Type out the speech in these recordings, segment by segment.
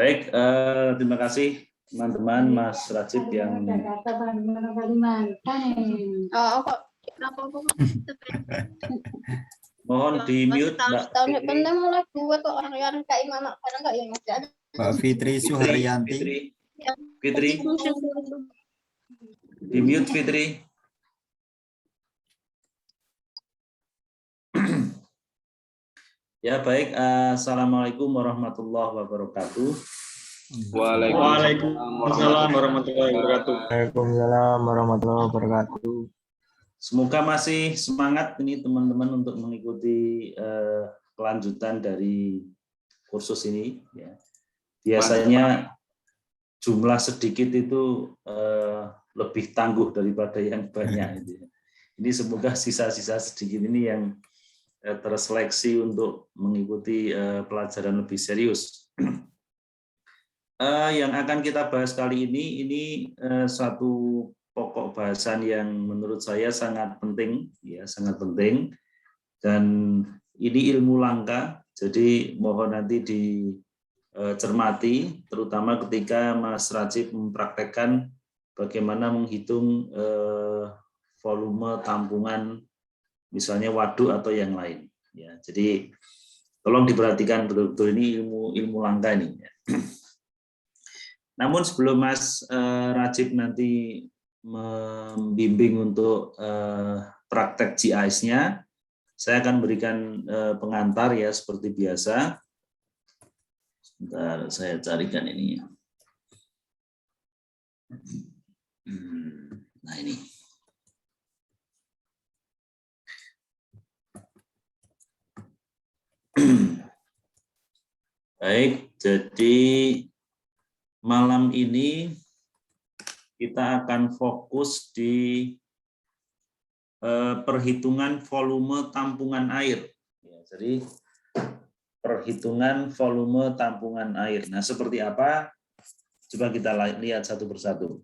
Baik, terima kasih teman-teman, Mas Rajib yang mohon di mute, Mbak Fitri Suharyanti. Fitri, di mute Fitri. Ya baik, assalamualaikum warahmatullahi wabarakatuh. Waalaikumsalam warahmatullahi wabarakatuh. Waalaikumsalam warahmatullahi wabarakatuh. Semoga masih semangat ini teman-teman untuk mengikuti kelanjutan dari kursus ini. Ya. Biasanya jumlah sedikit itu lebih tangguh daripada yang banyak. Ini semoga sisa-sisa sedikit ini yang terseleksi untuk mengikuti pelajaran lebih serius. Yang akan kita bahas kali ini satu pokok bahasan yang menurut saya sangat penting, ya sangat penting, dan ini ilmu langka. Jadi mohon nanti dicermati, terutama ketika Mas Rajib mempraktekkan bagaimana menghitung volume tampungan, misalnya waduk atau yang lain. Ya, jadi tolong diperhatikan betul-betul ini ilmu langka ini. Ya. Namun sebelum Mas Rajib nanti membimbing untuk praktek GIS-nya, saya akan berikan pengantar ya seperti biasa. Sebentar, saya carikan ini. Nah ini. Baik, jadi malam ini kita akan fokus di perhitungan volume tampungan air. Ya, jadi perhitungan volume tampungan air. Nah, seperti apa? Coba kita lihat satu persatu.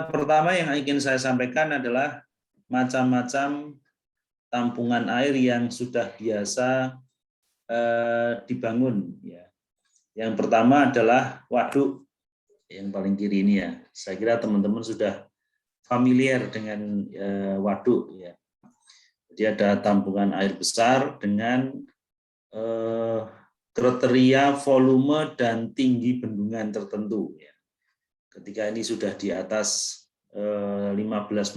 Pertama yang ingin saya sampaikan adalah macam-macam tampungan air yang sudah biasa dibangun. Ya. Yang pertama adalah waduk, yang paling kiri ini ya. Saya kira teman-teman sudah familiar dengan waduk. Ya. Jadi ada tampungan air besar dengan kriteria volume dan tinggi bendungan tertentu. Ya. Ketika ini sudah di atas 15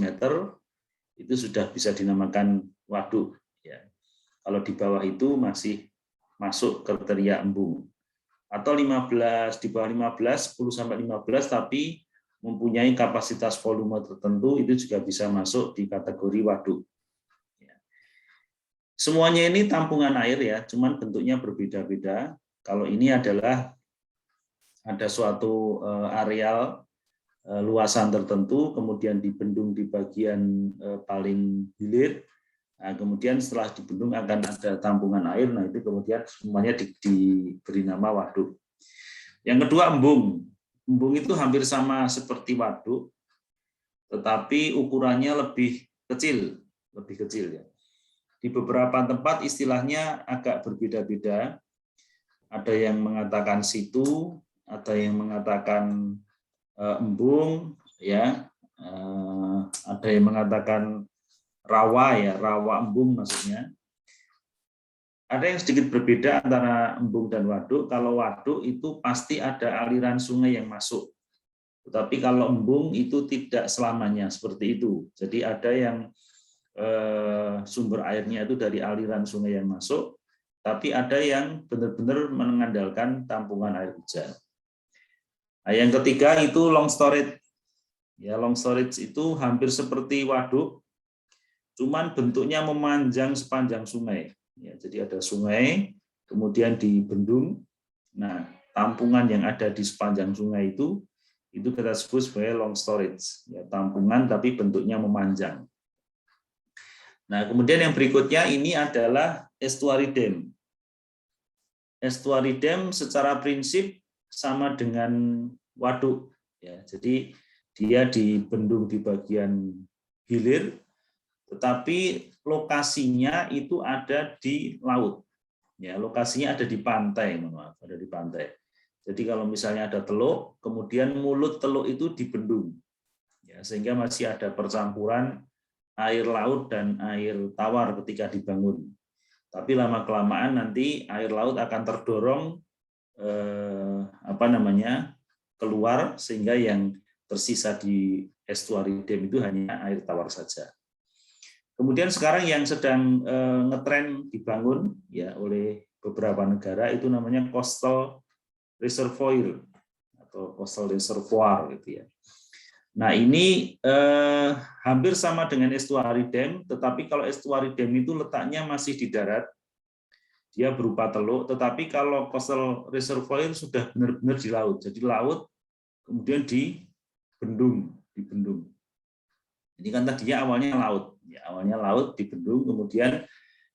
meter, itu sudah bisa dinamakan waduk. Ya. Kalau di bawah itu masih masuk kriteria embung. Atau 15, di bawah 15, 10 sampai 15, tapi mempunyai kapasitas volume tertentu, itu juga bisa masuk di kategori waduk. Ya. Semuanya ini tampungan air ya, cuman bentuknya berbeda-beda. Kalau ini adalah ada suatu areal luasan tertentu, kemudian dibendung di bagian paling hilir. Nah, kemudian setelah dibendung akan ada tampungan air, nah itu kemudian semuanya diberi nama waduk. Yang kedua embung. Embung itu hampir sama seperti waduk, tetapi ukurannya lebih kecil ya. Di beberapa tempat istilahnya agak berbeda-beda. Ada yang mengatakan situ, ada yang mengatakan embung, ya, ada yang mengatakan rawa ya, rawa embung maksudnya. Ada yang sedikit berbeda antara embung dan waduk. Kalau waduk itu pasti ada aliran sungai yang masuk. Tetapi kalau embung itu tidak selamanya seperti itu. Jadi ada yang sumber airnya itu dari aliran sungai yang masuk, tapi ada yang benar-benar mengandalkan tampungan air hujan. Nah, yang ketiga itu long storage. Ya, long storage itu hampir seperti waduk, cuman bentuknya memanjang sepanjang sungai. Ya, jadi ada sungai, kemudian dibendung. Nah, tampungan yang ada di sepanjang sungai itu kita sebut sebagai long storage. Ya, tampungan tapi bentuknya memanjang. Nah, kemudian yang berikutnya ini adalah estuary dam. Estuary dam secara prinsip sama dengan waduk. Ya, jadi dia dibendung di bagian hilir, tetapi lokasinya itu ada di laut. Ya, lokasinya ada di pantai, mohon maaf, ada di pantai. Jadi kalau misalnya ada teluk, kemudian mulut teluk itu dibendung, ya, sehingga masih ada percampuran air laut dan air tawar ketika dibangun. Tapi lama-kelamaan nanti air laut akan terdorong keluar, sehingga yang tersisa di estuary dam itu hanya air tawar saja. Kemudian sekarang yang sedang ngetren dibangun ya oleh beberapa negara itu namanya coastal reservoir atau coastal reservoir gitu ya. Nah, ini hampir sama dengan estuary dam, tetapi kalau estuary dam itu letaknya masih di darat, dia berupa teluk, tetapi kalau coastal reservoir sudah benar-benar di laut. Jadi laut kemudian dibendung. Ini kan tadinya awalnya laut, ya, awalnya laut dibendung, kemudian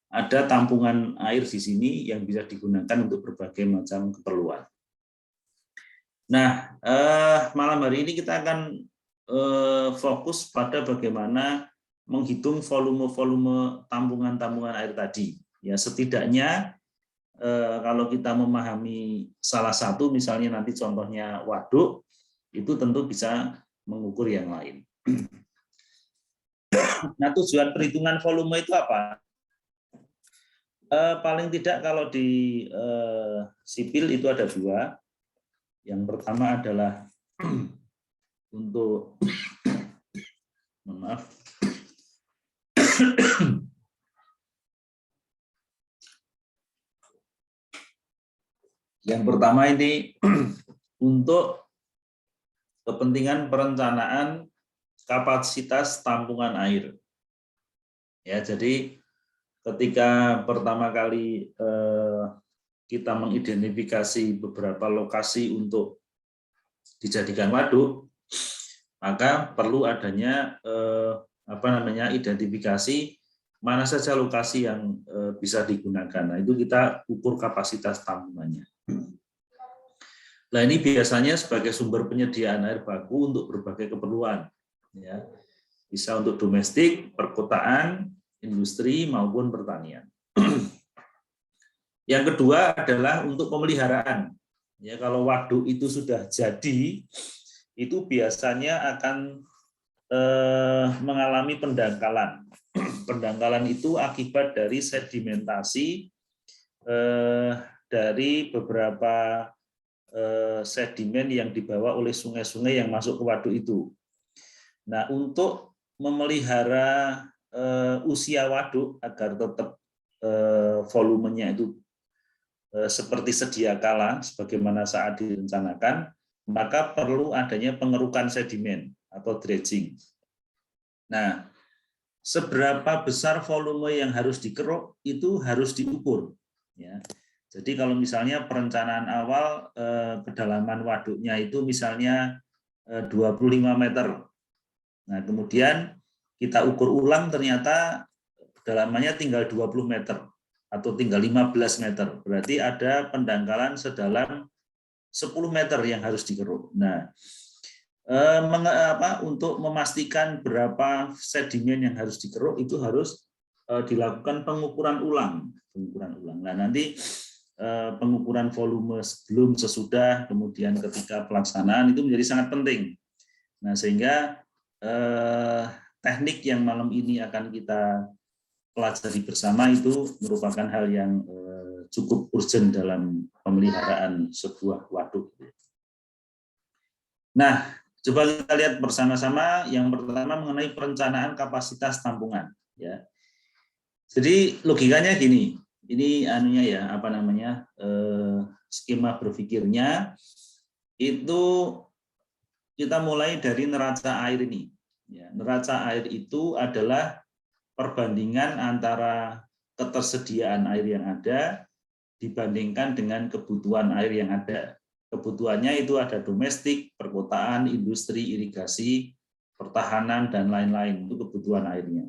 ada tampungan air di sini yang bisa digunakan untuk berbagai macam keperluan. Nah, malam hari ini kita akan fokus pada bagaimana menghitung volume tampungan air tadi. Ya, setidaknya kalau kita memahami salah satu, misalnya nanti contohnya waduk, itu tentu bisa mengukur yang lain. Nah, tujuan perhitungan volume itu apa? Paling tidak kalau di sipil itu ada dua. Yang pertama adalah untuk, mohon maaf, yang pertama ini untuk kepentingan perencanaan kapasitas tampungan air. Ya, jadi ketika pertama kali kita mengidentifikasi beberapa lokasi untuk dijadikan waduk, maka perlu adanya identifikasi mana saja lokasi yang bisa digunakan. Nah, itu kita ukur kapasitas tampungannya. Nah, ini biasanya sebagai sumber penyediaan air baku untuk berbagai keperluan, ya, bisa untuk domestik, perkotaan, industri maupun pertanian. Yang kedua adalah untuk pemeliharaan. Ya, kalau waduk itu sudah jadi, itu biasanya akan mengalami pendangkalan. Pendangkalan itu akibat dari sedimentasi dari beberapa sedimen yang dibawa oleh sungai-sungai yang masuk ke waduk itu. Nah, untuk memelihara usia waduk agar tetap volumenya itu seperti sedia kala, sebagaimana saat direncanakan, maka perlu adanya pengerukan sedimen atau dredging. Nah, seberapa besar volume yang harus dikeruk itu harus diukur. Ya. Jadi kalau misalnya perencanaan awal kedalaman waduknya itu misalnya 25 meter. Nah, kemudian kita ukur ulang ternyata kedalamannya tinggal 20 meter atau tinggal 15 meter. Berarti ada pendangkalan sedalam 10 meter yang harus dikeruk. Nah, untuk memastikan berapa sedimen yang harus dikeruk itu harus dilakukan pengukuran ulang. Nah, nanti pengukuran volume sebelum, sesudah, kemudian ketika pelaksanaan itu menjadi sangat penting. Nah, sehingga teknik yang malam ini akan kita pelajari bersama itu merupakan hal yang cukup urgent dalam pemeliharaan sebuah waduk. Nah, coba kita lihat bersama-sama. Yang pertama mengenai perencanaan kapasitas tampungan. Ya, jadi logikanya gini. Ini skema berpikirnya itu kita mulai dari neraca air ini. Ya, neraca air itu adalah perbandingan antara ketersediaan air yang ada dibandingkan dengan kebutuhan air yang ada. Kebutuhannya itu ada domestik, perkotaan, industri, irigasi, pertahanan, dan lain-lain. Itu kebutuhan airnya.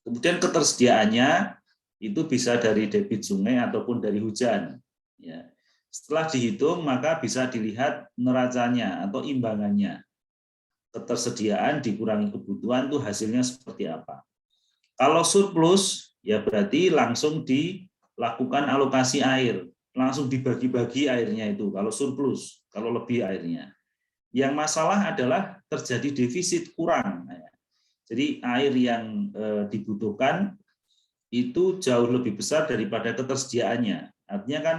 Kemudian ketersediaannya itu bisa dari debit sungai ataupun dari hujan. Ya. Setelah dihitung, maka bisa dilihat neracanya atau imbangannya. Ketersediaan dikurangi kebutuhan itu hasilnya seperti apa. Kalau surplus, ya berarti langsung lakukan alokasi air, langsung dibagi-bagi airnya itu kalau surplus, kalau lebih airnya. Yang masalah adalah terjadi defisit, kurang. Jadi air yang dibutuhkan itu jauh lebih besar daripada ketersediaannya. Artinya kan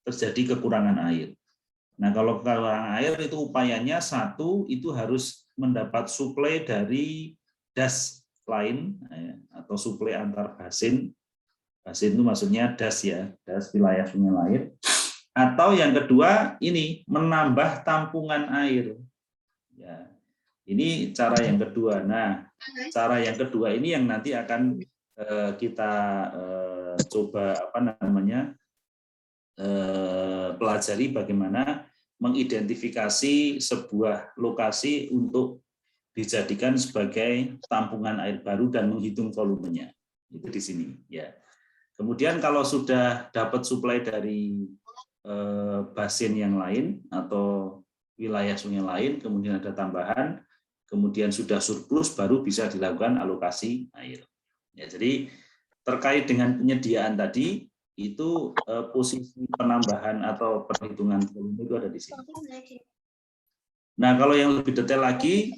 terjadi kekurangan air. Nah, kalau kekurangan air itu upayanya satu, itu harus mendapat suplai dari das lain atau suplai antar basin. Basin itu maksudnya das ya, das wilayah sungai lain. Atau yang kedua ini menambah tampungan air. Ya, ini cara yang kedua. Nah, cara yang kedua ini yang nanti akan kita coba pelajari bagaimana mengidentifikasi sebuah lokasi untuk dijadikan sebagai tampungan air baru dan menghitung volumenya. Itu di sini ya. Kemudian kalau sudah dapat suplai dari basin yang lain atau wilayah sungai lain, kemudian ada tambahan, kemudian sudah surplus, baru bisa dilakukan alokasi air. Ya, jadi terkait dengan penyediaan tadi, itu posisi penambahan atau perhitungan volume itu ada di sini. Nah, kalau yang lebih detail lagi,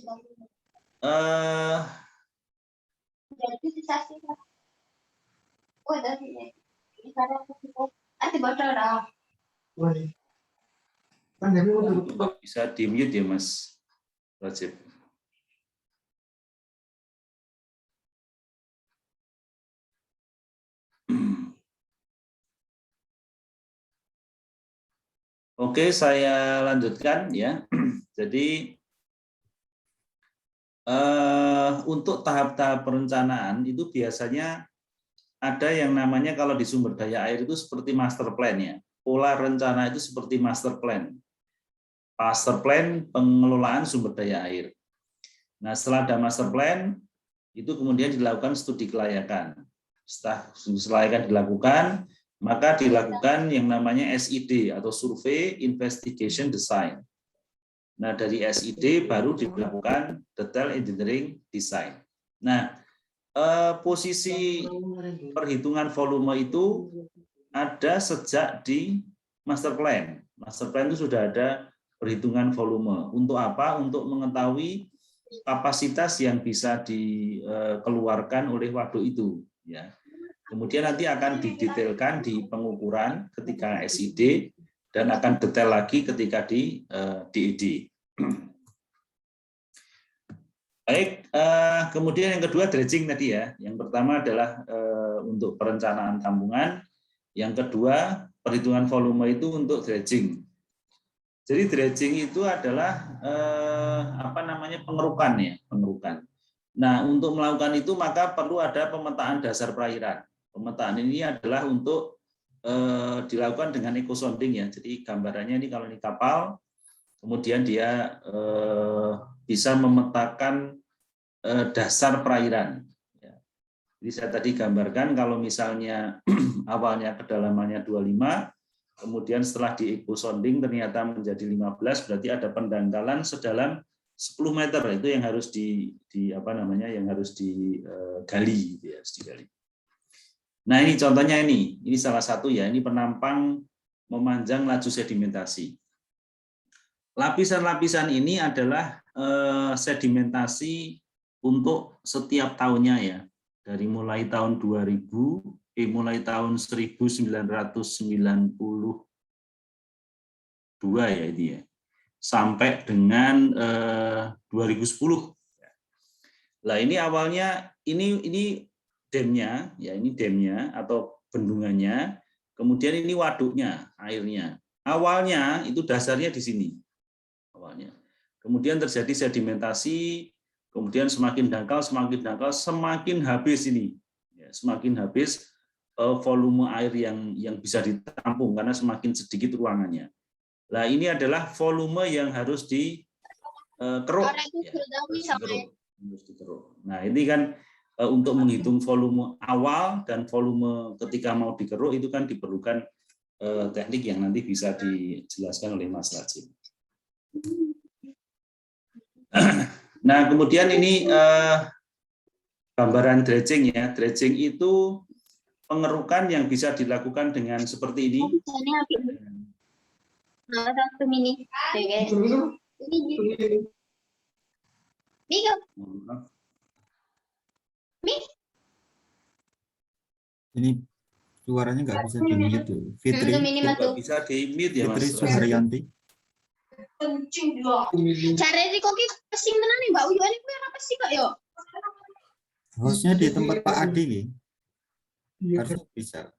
bisa di-mute ya Mas Rajib. Oke, saya lanjutkan ya. Jadi untuk tahap-tahap perencanaan itu biasanya ada yang namanya kalau di sumber daya air itu seperti master plan ya. Pola rencana itu seperti master plan. Master plan pengelolaan sumber daya air. Nah, setelah ada master plan, itu kemudian dilakukan studi kelayakan. Setelah studi kelayakan dilakukan, maka dilakukan yang namanya SID atau Survey Investigation Design. Nah, dari SID baru dilakukan Detail Engineering Design. Nah, posisi perhitungan volume itu ada sejak di master plan. Master plan itu sudah ada perhitungan volume. Untuk apa? Untuk mengetahui kapasitas yang bisa dikeluarkan oleh waduk itu. Ya. Kemudian nanti akan didetailkan di pengukuran ketika SID dan akan detail lagi ketika di DED. Baik, kemudian yang kedua dredging tadi ya. Yang pertama adalah untuk perencanaan tampungan, yang kedua perhitungan volume itu untuk dredging. Jadi dredging itu adalah pengerukan ya, pengerukan. Nah, untuk melakukan itu maka perlu ada pemetaan dasar perairan. Pemetaan ini adalah untuk dilakukan dengan eco-sounding ya. Jadi gambarannya ini kalau ini kapal, kemudian dia bisa memetakan dasar perairan. Jadi saya tadi gambarkan kalau misalnya awalnya kedalamannya 25, kemudian setelah di eco-sounding ternyata menjadi 15, berarti ada pendangkalan sedalam 10 meter, itu yang harus yang harus digali, ya, harus digali. Nah, ini contohnya ini salah satu ya, ini penampang memanjang laju sedimentasi. Lapisan-lapisan ini adalah sedimentasi untuk setiap tahunnya ya, dari mulai tahun 1992 ya ini ya, sampai dengan 2010. Nah, ini awalnya ini damnya ya, ini damnya atau bendungannya, kemudian ini waduknya, airnya. Awalnya itu dasarnya di sini. Awalnya. Kemudian terjadi sedimentasi, kemudian semakin dangkal, semakin habis ini. Ya, semakin habis volume air yang bisa ditampung karena semakin sedikit ruangannya. Nah, ini adalah volume yang harus dikeruk. Nah, ini kan untuk menghitung volume awal dan volume ketika mau dikeruk itu kan diperlukan teknik yang nanti bisa dijelaskan oleh Mas Rajib. Nah, kemudian ini gambaran dredging ya. Dredging itu pengerukan yang bisa dilakukan dengan seperti ini. Satu mini. Ini suaranya nggak bisa di-mute tuh. Fitri, Nggak bisa di-mute ya, Fitri Mas. Suharyanti. Cara di koki pesing tenan nih Mbak Uyu ini kuwi apa sih kok yo? Hostnya di tempat Pak Adi nih. Harus bisa.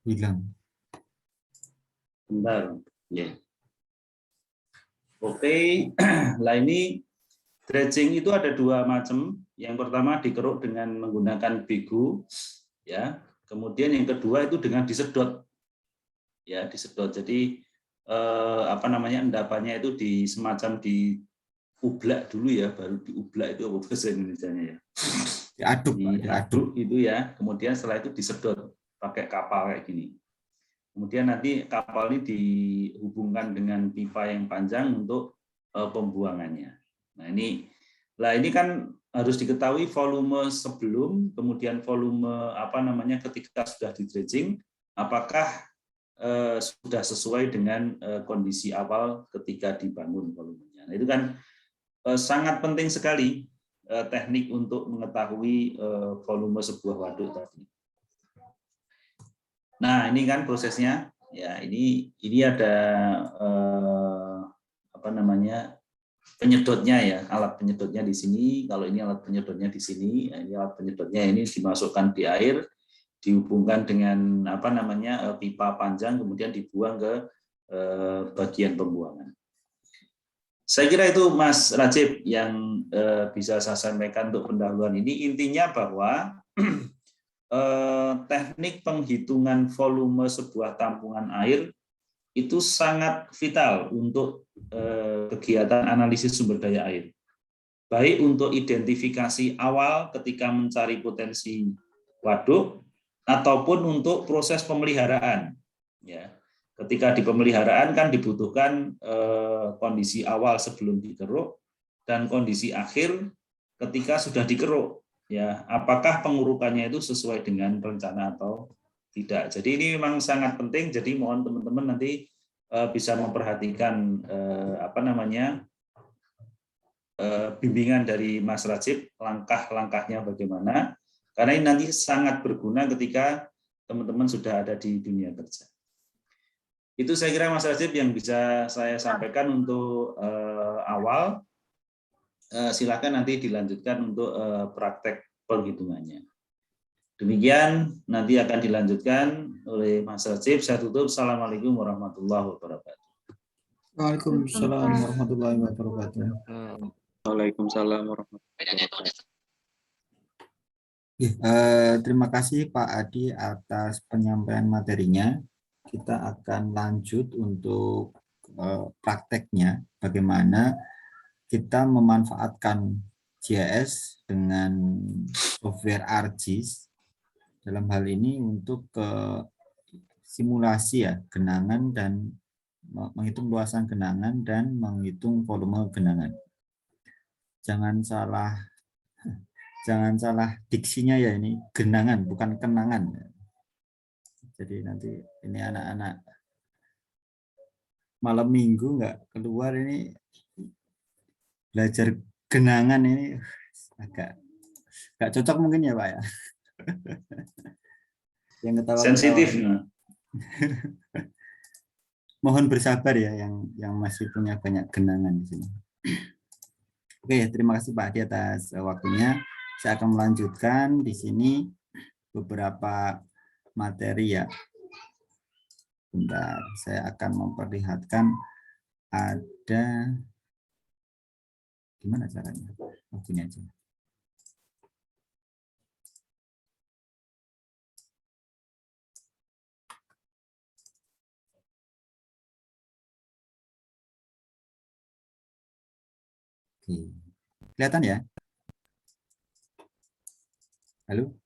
Hilang. Bentar. Ya. Oke, lah ini dredging itu ada dua macam. Yang pertama dikeruk dengan menggunakan begu, ya. Kemudian yang kedua itu dengan disedot, ya disedot. Jadi endapannya itu di semacam diublak dulu ya, baru diublak itu apa bahasa Indonesianya ya? Diaduk itu ya. Kemudian setelah itu disedot pakai kapal kayak gini. Kemudian nanti kapal ini dihubungkan dengan pipa yang panjang untuk pembuangannya. Nah ini kan harus diketahui volume sebelum, kemudian volume ketika sudah di dredging, apakah sudah sesuai dengan kondisi awal ketika dibangun volumenya. Nah itu kan sangat penting sekali teknik untuk mengetahui volume sebuah waduk tadi. Nah, ini kan prosesnya. Ya, ini ada penyedotnya ya, alat penyedotnya di sini. Kalau ini alat penyedotnya di sini, ini alat penyedotnya ini dimasukkan di air, dihubungkan dengan pipa panjang, kemudian dibuang ke bagian pembuangan. Saya kira itu Mas Rajib yang bisa saya sampaikan untuk pendahuluan ini. Intinya bahwa teknik penghitungan volume sebuah tampungan air itu sangat vital untuk kegiatan analisis sumber daya air. Baik untuk identifikasi awal ketika mencari potensi waduk ataupun untuk proses pemeliharaan. Ya, ketika di pemeliharaan kan dibutuhkan kondisi awal sebelum dikeruk dan kondisi akhir ketika sudah dikeruk. Ya, apakah pengurukannya itu sesuai dengan rencana atau tidak. Jadi ini memang sangat penting. Jadi mohon teman-teman nanti bisa memperhatikan bimbingan dari Mas Rajib, langkah-langkahnya bagaimana. Karena ini nanti sangat berguna ketika teman-teman sudah ada di dunia kerja. Itu saya kira Mas Rajib yang bisa saya sampaikan untuk awal. Silakan nanti dilanjutkan untuk praktek penghitungannya. Demikian nanti akan dilanjutkan oleh Mas Rajib. Saya tutup. Assalamualaikum warahmatullahi wabarakatuh. Waalaikumsalam warahmatullahi wabarakatuh. Waalaikumsalam warahmatullahi wabarakatuh. Terima kasih Pak Adi atas penyampaian materinya. Kita akan lanjut untuk prakteknya, bagaimana kita memanfaatkan GIS dengan software ArcGIS dalam hal ini untuk simulasi ya genangan dan menghitung luasan genangan dan menghitung volume genangan. Jangan salah diksinya ya, ini genangan bukan kenangan. Jadi nanti ini anak-anak malam minggu nggak keluar ini belajar genangan ini agak nggak cocok mungkin ya Pak ya. Yang ketawa sensitif. Mohon bersabar ya yang masih punya banyak genangan di sini. Oke, terima kasih Pak Adi atas waktunya. Saya akan melanjutkan di sini beberapa materi ya. Bentar, saya akan memperlihatkan ada gimana caranya? Oh, gini aja. Oke. Kelihatan ya? Halo?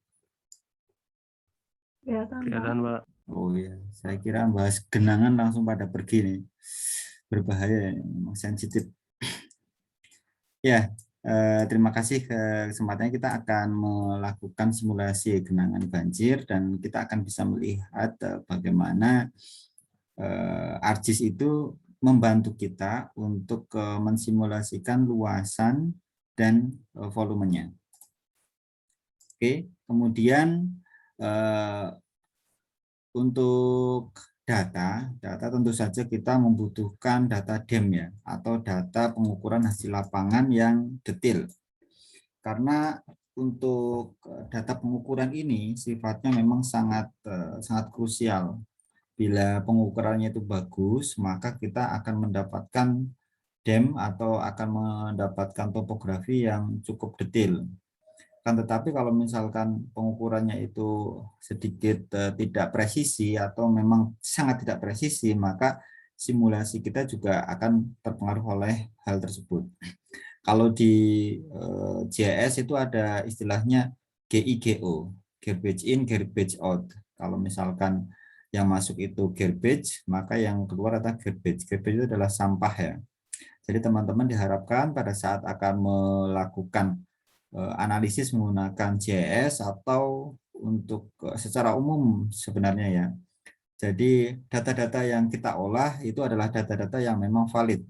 Kelihatan, Pak. Oh ya, saya kira bahas genangan langsung pada pergi nih. Berbahaya, memang sensitif. Ya, Terima kasih kesempatannya. Kita akan melakukan simulasi genangan banjir dan kita akan bisa melihat bagaimana ArcGIS itu membantu kita untuk mensimulasikan luasan dan volumenya. Oke, kemudian untuk data tentu saja kita membutuhkan data DEM ya, atau data pengukuran hasil lapangan yang detail. Karena untuk data pengukuran ini sifatnya memang sangat krusial. Bila pengukurannya itu bagus, maka kita akan mendapatkan DEM atau akan mendapatkan topografi yang cukup detail. Kan tetapi kalau misalkan pengukurannya itu sedikit tidak presisi atau memang sangat tidak presisi, maka simulasi kita juga akan terpengaruh oleh hal tersebut. Kalau di GIS itu ada istilahnya GIGO, garbage in, garbage out. Kalau misalkan yang masuk itu garbage, maka yang keluar adalah garbage. Garbage itu adalah sampah ya. Jadi teman-teman diharapkan pada saat akan melakukan analisis menggunakan GIS atau untuk secara umum sebenarnya ya. Jadi data-data yang kita olah itu adalah data-data yang memang valid.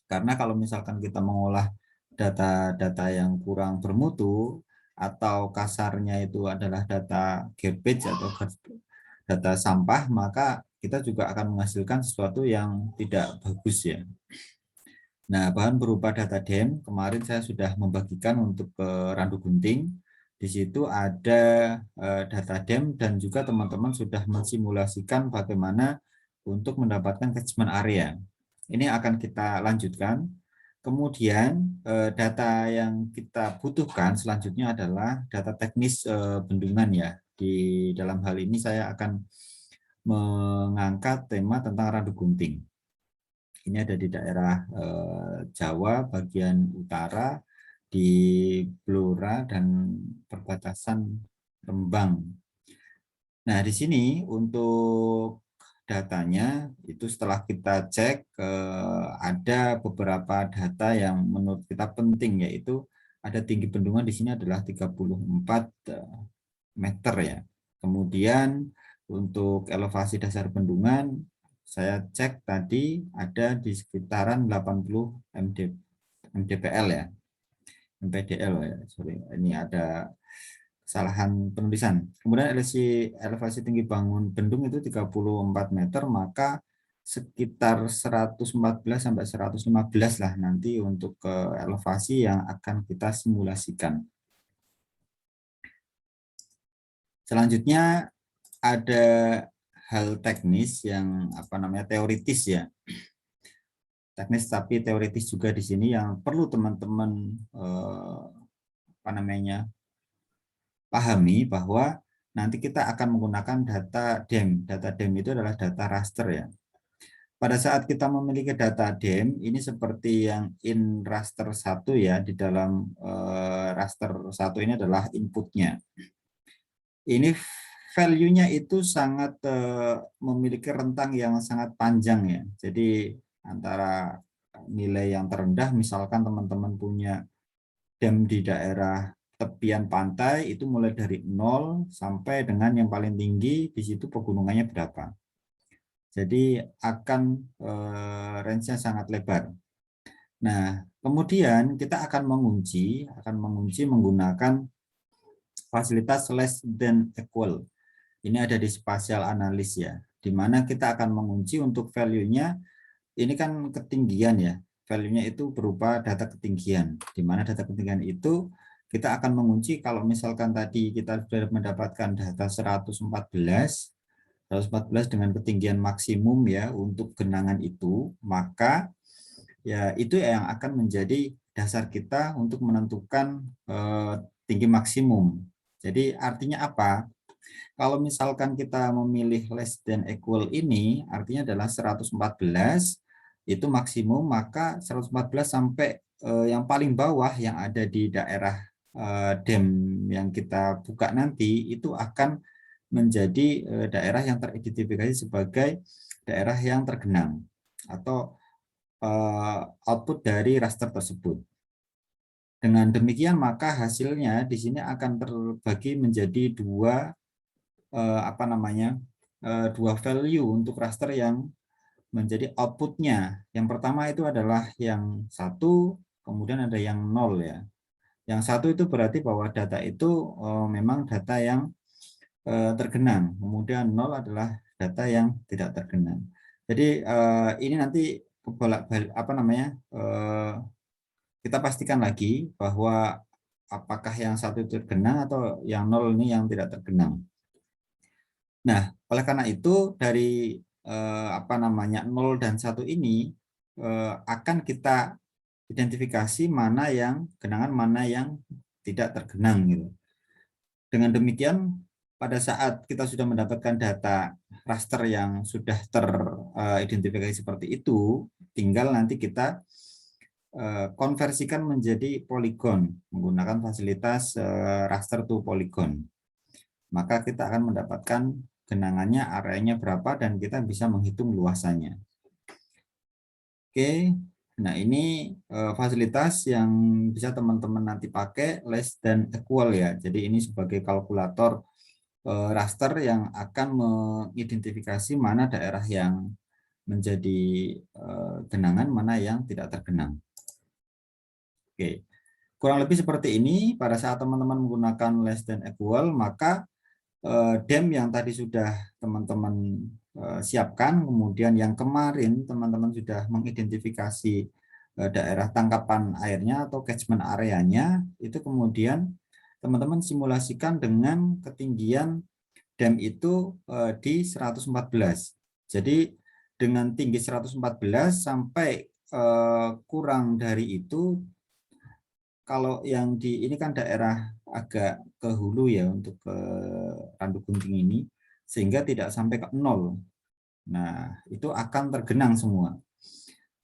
Karena kalau misalkan kita mengolah data-data yang kurang bermutu atau kasarnya itu adalah data garbage atau data sampah, maka kita juga akan menghasilkan sesuatu yang tidak bagus ya. Nah, bahan berupa data DEM, kemarin saya sudah membagikan untuk ke Randu Gunting. Di situ ada data DEM dan juga teman-teman sudah mensimulasikan bagaimana untuk mendapatkan catchment area. Ini akan kita lanjutkan. Kemudian data yang kita butuhkan selanjutnya adalah data teknis bendungan ya. Di dalam hal ini saya akan mengangkat tema tentang Randu Gunting. Ini ada di daerah Jawa bagian utara, di Blora dan perbatasan Rembang. Nah, di sini untuk datanya itu setelah kita cek ada beberapa data yang menurut kita penting, yaitu ada tinggi bendungan di sini adalah 34 meter ya. Kemudian untuk elevasi dasar bendungan saya cek tadi ada di sekitaran 80 mdpl ya, MPDL ya, sorry, ini ada kesalahan penulisan. Kemudian elevasi tinggi bangun bendung itu 34 meter, maka sekitar 114 sampai 115 lah nanti untuk elevasi yang akan kita simulasikan. Selanjutnya ada hal teknis yang teoritis ya, teknis tapi teoritis juga di sini yang perlu teman-teman pahami, bahwa nanti kita akan menggunakan data DEM. Data DEM itu adalah data raster ya. Pada saat kita memiliki data DEM ini seperti yang in raster 1 ya, di dalam raster 1 ini adalah inputnya. Ini value-nya itu sangat memiliki rentang yang sangat panjang ya. Jadi antara nilai yang terendah, misalkan teman-teman punya DEM di daerah tepian pantai, itu mulai dari 0 sampai dengan yang paling tinggi di situ pegunungannya berapa. Jadi akan range-nya sangat lebar. Nah, kemudian kita akan mengunci menggunakan fasilitas less than equal. Ini ada di spatial analis ya, di mana kita akan mengunci untuk value-nya, ini kan ketinggian ya, value-nya itu berupa data ketinggian, di mana data ketinggian itu kita akan mengunci kalau misalkan tadi kita sudah mendapatkan data 114 dengan ketinggian maksimum ya untuk genangan itu, maka ya itu yang akan menjadi dasar kita untuk menentukan tinggi maksimum. Jadi artinya apa? Kalau misalkan kita memilih less than equal ini, artinya adalah 114 itu maksimum, maka 114 sampai yang paling bawah yang ada di daerah DEM yang kita buka nanti, itu akan menjadi daerah yang teridentifikasi sebagai daerah yang tergenang atau output dari raster tersebut. Dengan demikian maka hasilnya di sini akan terbagi menjadi dua dua value untuk raster yang menjadi outputnya. Yang pertama itu adalah yang 1, kemudian ada yang 0 ya. Yang 1 itu berarti bahwa data itu memang data yang tergenang. Kemudian 0 adalah data yang tidak tergenang. Jadi ini nanti kita pastikan lagi bahwa apakah yang 1 itu tergenang atau yang 0 ini yang tidak tergenang. Nah, oleh karena itu dari 0 dan 1 ini akan kita identifikasi mana yang genangan, mana yang tidak tergenang gitu. Dengan demikian pada saat kita sudah mendapatkan data raster yang sudah teridentifikasi seperti itu, tinggal nanti kita konversikan menjadi poligon menggunakan fasilitas raster to polygon. Maka kita akan mendapatkan genangannya, areanya berapa, dan kita bisa menghitung luasannya. Oke, nah ini fasilitas yang bisa teman-teman nanti pakai, less than equal ya. Jadi ini sebagai kalkulator raster yang akan mengidentifikasi mana daerah yang menjadi genangan, mana yang tidak tergenang. Oke, kurang lebih seperti ini. Pada saat teman-teman menggunakan less than equal, maka dam yang tadi sudah teman-teman siapkan, kemudian yang kemarin teman-teman sudah mengidentifikasi daerah tangkapan airnya atau catchment areanya, itu kemudian teman-teman simulasikan dengan ketinggian dam itu di 114. Jadi dengan tinggi 114 sampai kurang dari itu, kalau yang di ini kan daerah agak ke hulu ya untuk ke Randu Gunting ini, sehingga tidak sampai ke 0. Nah, itu akan tergenang semua.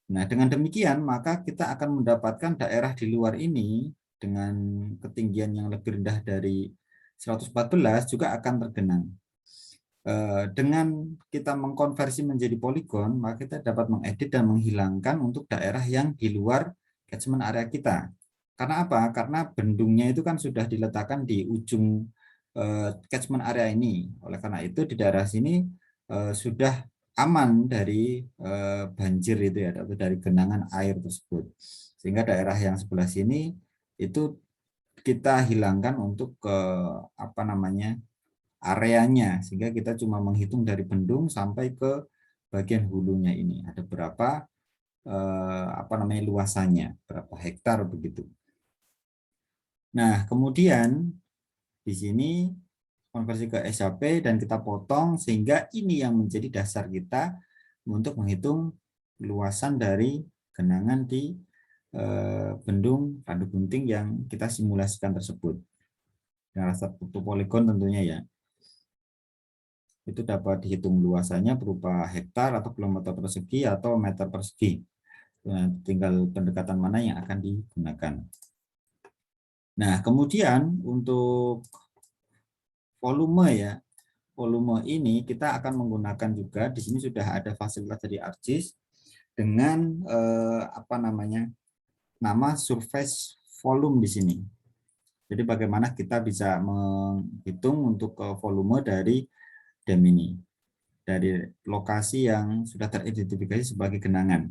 Nah, dengan demikian maka kita akan mendapatkan daerah di luar ini dengan ketinggian yang lebih rendah dari 114 juga akan tergenang. Dengan kita mengkonversi menjadi poligon, maka kita dapat mengedit dan menghilangkan untuk daerah yang di luar catchment area kita. Karena apa? Karena bendungnya itu kan sudah diletakkan di ujung catchment area ini. Oleh karena itu di daerah sini sudah aman dari banjir itu ya, atau dari genangan air tersebut. Sehingga daerah yang sebelah sini itu kita hilangkan untuk areanya, sehingga kita cuma menghitung dari bendung sampai ke bagian hulunya ini ada berapa luasannya, berapa hektar begitu. Nah, kemudian di sini konversi ke SHP dan kita potong, sehingga ini yang menjadi dasar kita untuk menghitung luasan dari genangan di bendung Randu Gunting yang kita simulasikan tersebut. Dengan satu poligon tentunya ya. Itu dapat dihitung luasannya berupa hektar atau kilometer persegi atau meter persegi. Nah, tinggal pendekatan mana yang akan digunakan. Nah, kemudian untuk volume ya, volume ini kita akan menggunakan juga, di sini sudah ada fasilitas dari ArcGIS dengan nama surface volume di sini. Jadi bagaimana kita bisa menghitung untuk volume dari dam ini, dari lokasi yang sudah teridentifikasi sebagai genangan.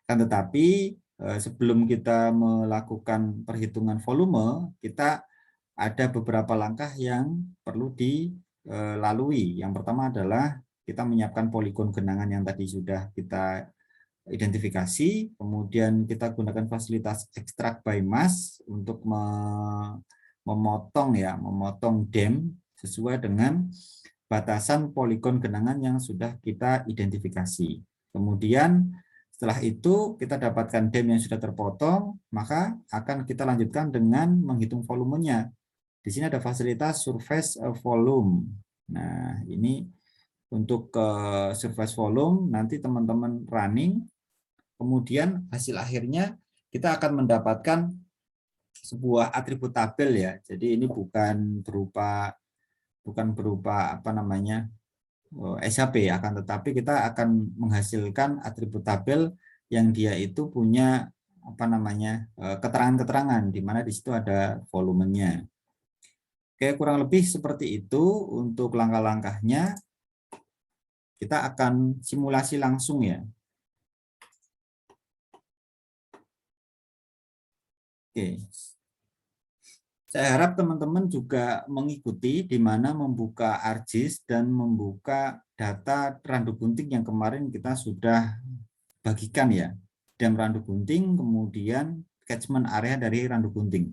Kan tetapi sebelum kita melakukan perhitungan volume, kita ada beberapa langkah yang perlu dilalui. Yang pertama adalah kita menyiapkan poligon genangan yang tadi sudah kita identifikasi, kemudian kita gunakan fasilitas extract by mass untuk memotong dam sesuai dengan batasan poligon genangan yang sudah kita identifikasi. Kemudian setelah itu kita dapatkan dam yang sudah terpotong, maka akan kita lanjutkan dengan menghitung volumenya. Di sini ada fasilitas surface volume. Nah, ini untuk surface volume nanti teman-teman running, kemudian hasil akhirnya kita akan mendapatkan sebuah atribut tabel ya. Jadi ini bukan berupa SHP, akan tetapi kita akan menghasilkan atribut tabel yang dia itu punya keterangan-keterangan di mana di situ ada volumenya. Oke, kurang lebih seperti itu untuk langkah-langkahnya. Kita akan simulasi langsung ya. Oke. Saya harap teman-teman juga mengikuti di mana membuka ArcGIS dan membuka data Randu Gunting yang kemarin kita sudah bagikan ya. Dam Randu Gunting, kemudian catchment area dari Randu Gunting.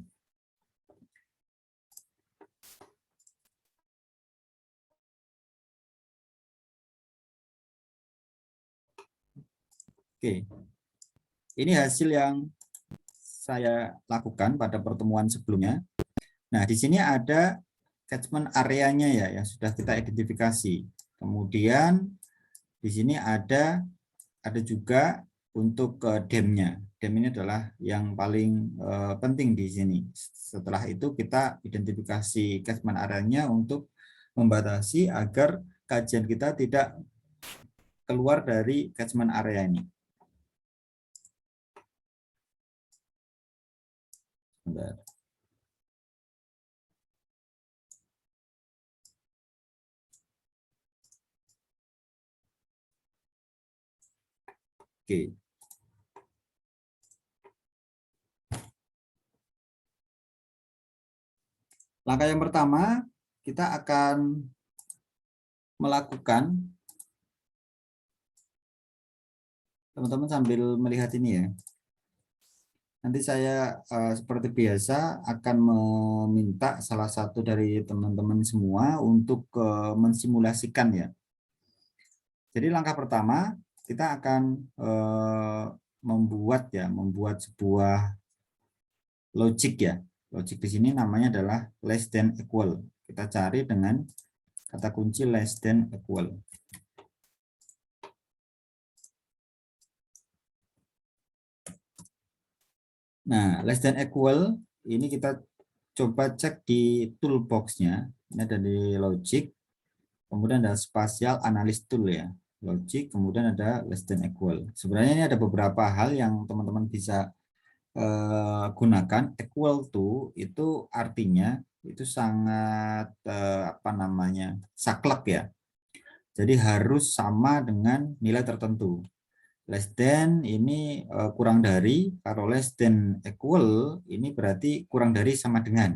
Oke. Ini hasil yang saya lakukan pada pertemuan sebelumnya. Nah, di sini ada catchment areanya ya yang sudah kita identifikasi. Kemudian di sini ada juga untuk dam-nya. Dam ini adalah yang paling penting di sini. Setelah itu kita identifikasi catchment areanya untuk membatasi agar kajian kita tidak keluar dari catchment area ini. Bentar. Oke. Langkah yang pertama, kita akan melakukan, teman-teman sambil melihat ini ya. Nanti saya seperti biasa akan meminta salah satu dari teman-teman semua untuk mensimulasikan ya. Jadi langkah pertama kita akan membuat sebuah logic ya. Logic di sini namanya adalah less than equal. Kita cari dengan kata kunci less than equal. Nah, less than equal ini kita coba cek di toolbox-nya. Ini ada di logic, kemudian ada spatial analysis tool ya. Logic, kemudian ada less than equal. Sebenarnya ini ada beberapa hal yang teman-teman bisa gunakan. Equal to itu artinya itu sangat saklek ya. Jadi harus sama dengan nilai tertentu. Less than ini kurang dari, kalau less than equal ini berarti kurang dari sama dengan.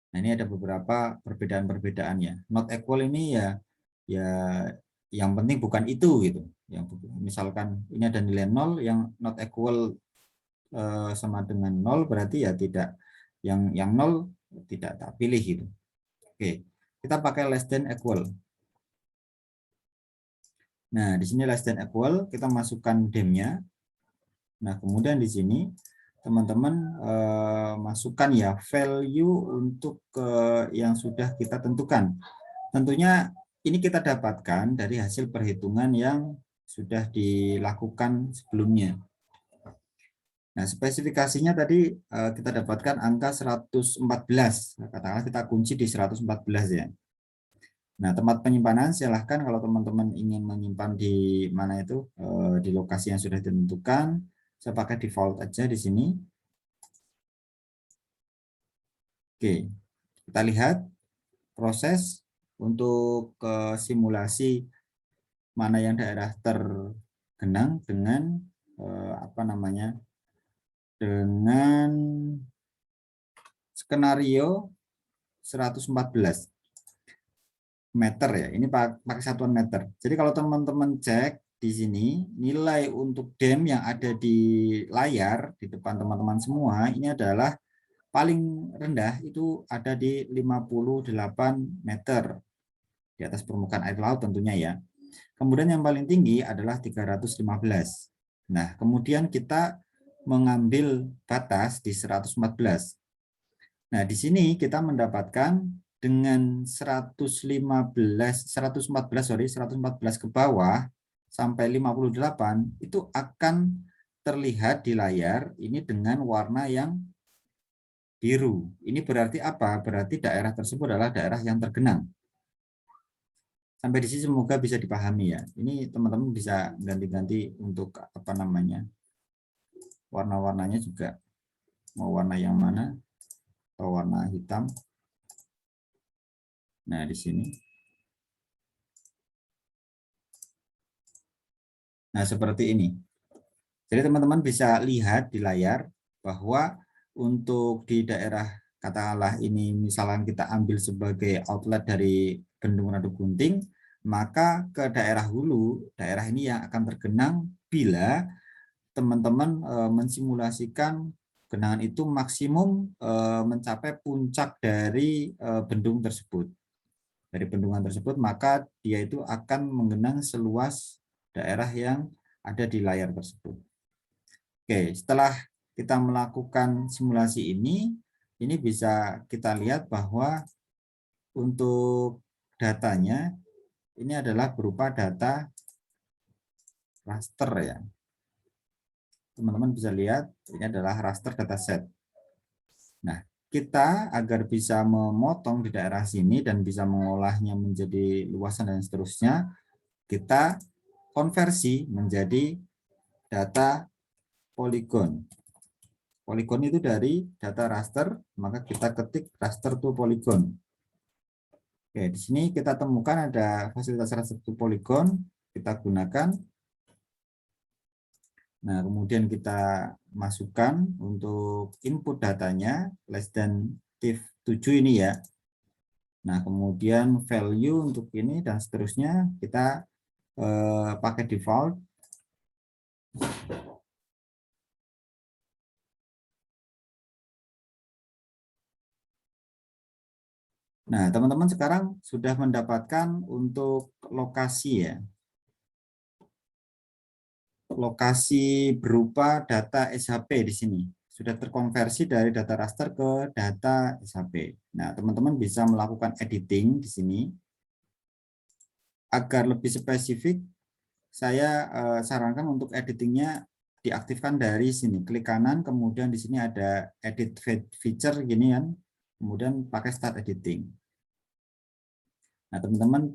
Nah, ini ada beberapa perbedaan-perbedaannya. Not equal ini ya yang penting bukan itu gitu. Yang misalkan ini ada nilai 0, yang not equal sama dengan 0 berarti ya tidak, yang 0 tidak tak pilih gitu. Oke, kita pakai less than equal. Nah, di sini less than equal, kita masukkan dam-nya. Nah, kemudian di sini teman-teman masukkan ya value untuk yang sudah kita tentukan. Tentunya ini kita dapatkan dari hasil perhitungan yang sudah dilakukan sebelumnya. Nah, spesifikasinya tadi kita dapatkan angka 114. Nah, katakanlah kita kunci di 114 ya. Nah, tempat penyimpanan silahkan kalau teman-teman ingin menyimpan di mana itu, di lokasi yang sudah ditentukan. Saya pakai default aja di sini. Oke, kita lihat proses untuk simulasi mana yang daerah tergenang dengan dengan skenario 114 meter ya. Ini pakai satuan meter. Jadi kalau teman-teman cek di sini nilai untuk dam yang ada di layar di depan teman-teman semua ini adalah paling rendah itu ada di 58 meter di atas permukaan air laut tentunya ya. Kemudian yang paling tinggi adalah 315. Nah, kemudian kita mengambil batas di 114. Nah, di sini kita mendapatkan dengan 114 ke bawah sampai 58 itu akan terlihat di layar ini dengan warna yang biru. Ini berarti apa? Berarti daerah tersebut adalah daerah yang tergenang. Sampai di sini semoga bisa dipahami ya. Ini teman-teman bisa ganti-ganti untuk warna-warnanya juga mau warna yang mana, atau warna hitam. Nah, di sini. Nah, seperti ini. Jadi teman-teman bisa lihat di layar bahwa untuk di daerah katakanlah ini misalkan kita ambil sebagai outlet dari Bendungan Waduk Gunting, maka ke daerah hulu, daerah ini yang akan tergenang bila teman-teman mensimulasikan genangan itu maksimum mencapai puncak dari bendung tersebut. Dari bendungan tersebut, maka dia itu akan menggenang seluas daerah yang ada di layar tersebut. Oke, setelah kita melakukan simulasi ini bisa kita lihat bahwa untuk datanya ini adalah berupa data raster ya. Teman-teman bisa lihat ini adalah raster dataset. Nah, kita agar bisa memotong di daerah sini dan bisa mengolahnya menjadi luasan dan seterusnya, kita konversi menjadi data poligon. Poligon itu dari data raster, maka kita ketik raster to polygon. Oke, di sini kita temukan ada fasilitas raster to polygon, kita gunakan. Nah, kemudian kita masukkan untuk input datanya less than 7 ini ya. Nah, kemudian value untuk ini dan seterusnya kita pakai default. Nah, teman-teman sekarang sudah mendapatkan untuk lokasi ya. Lokasi berupa data SHP di sini. Sudah terkonversi dari data raster ke data SHP. Nah, teman-teman bisa melakukan editing di sini. Agar lebih spesifik, saya sarankan untuk editingnya diaktifkan dari sini. Klik kanan, kemudian di sini ada edit feature gini kan. Kemudian pakai start editing. Nah, teman-teman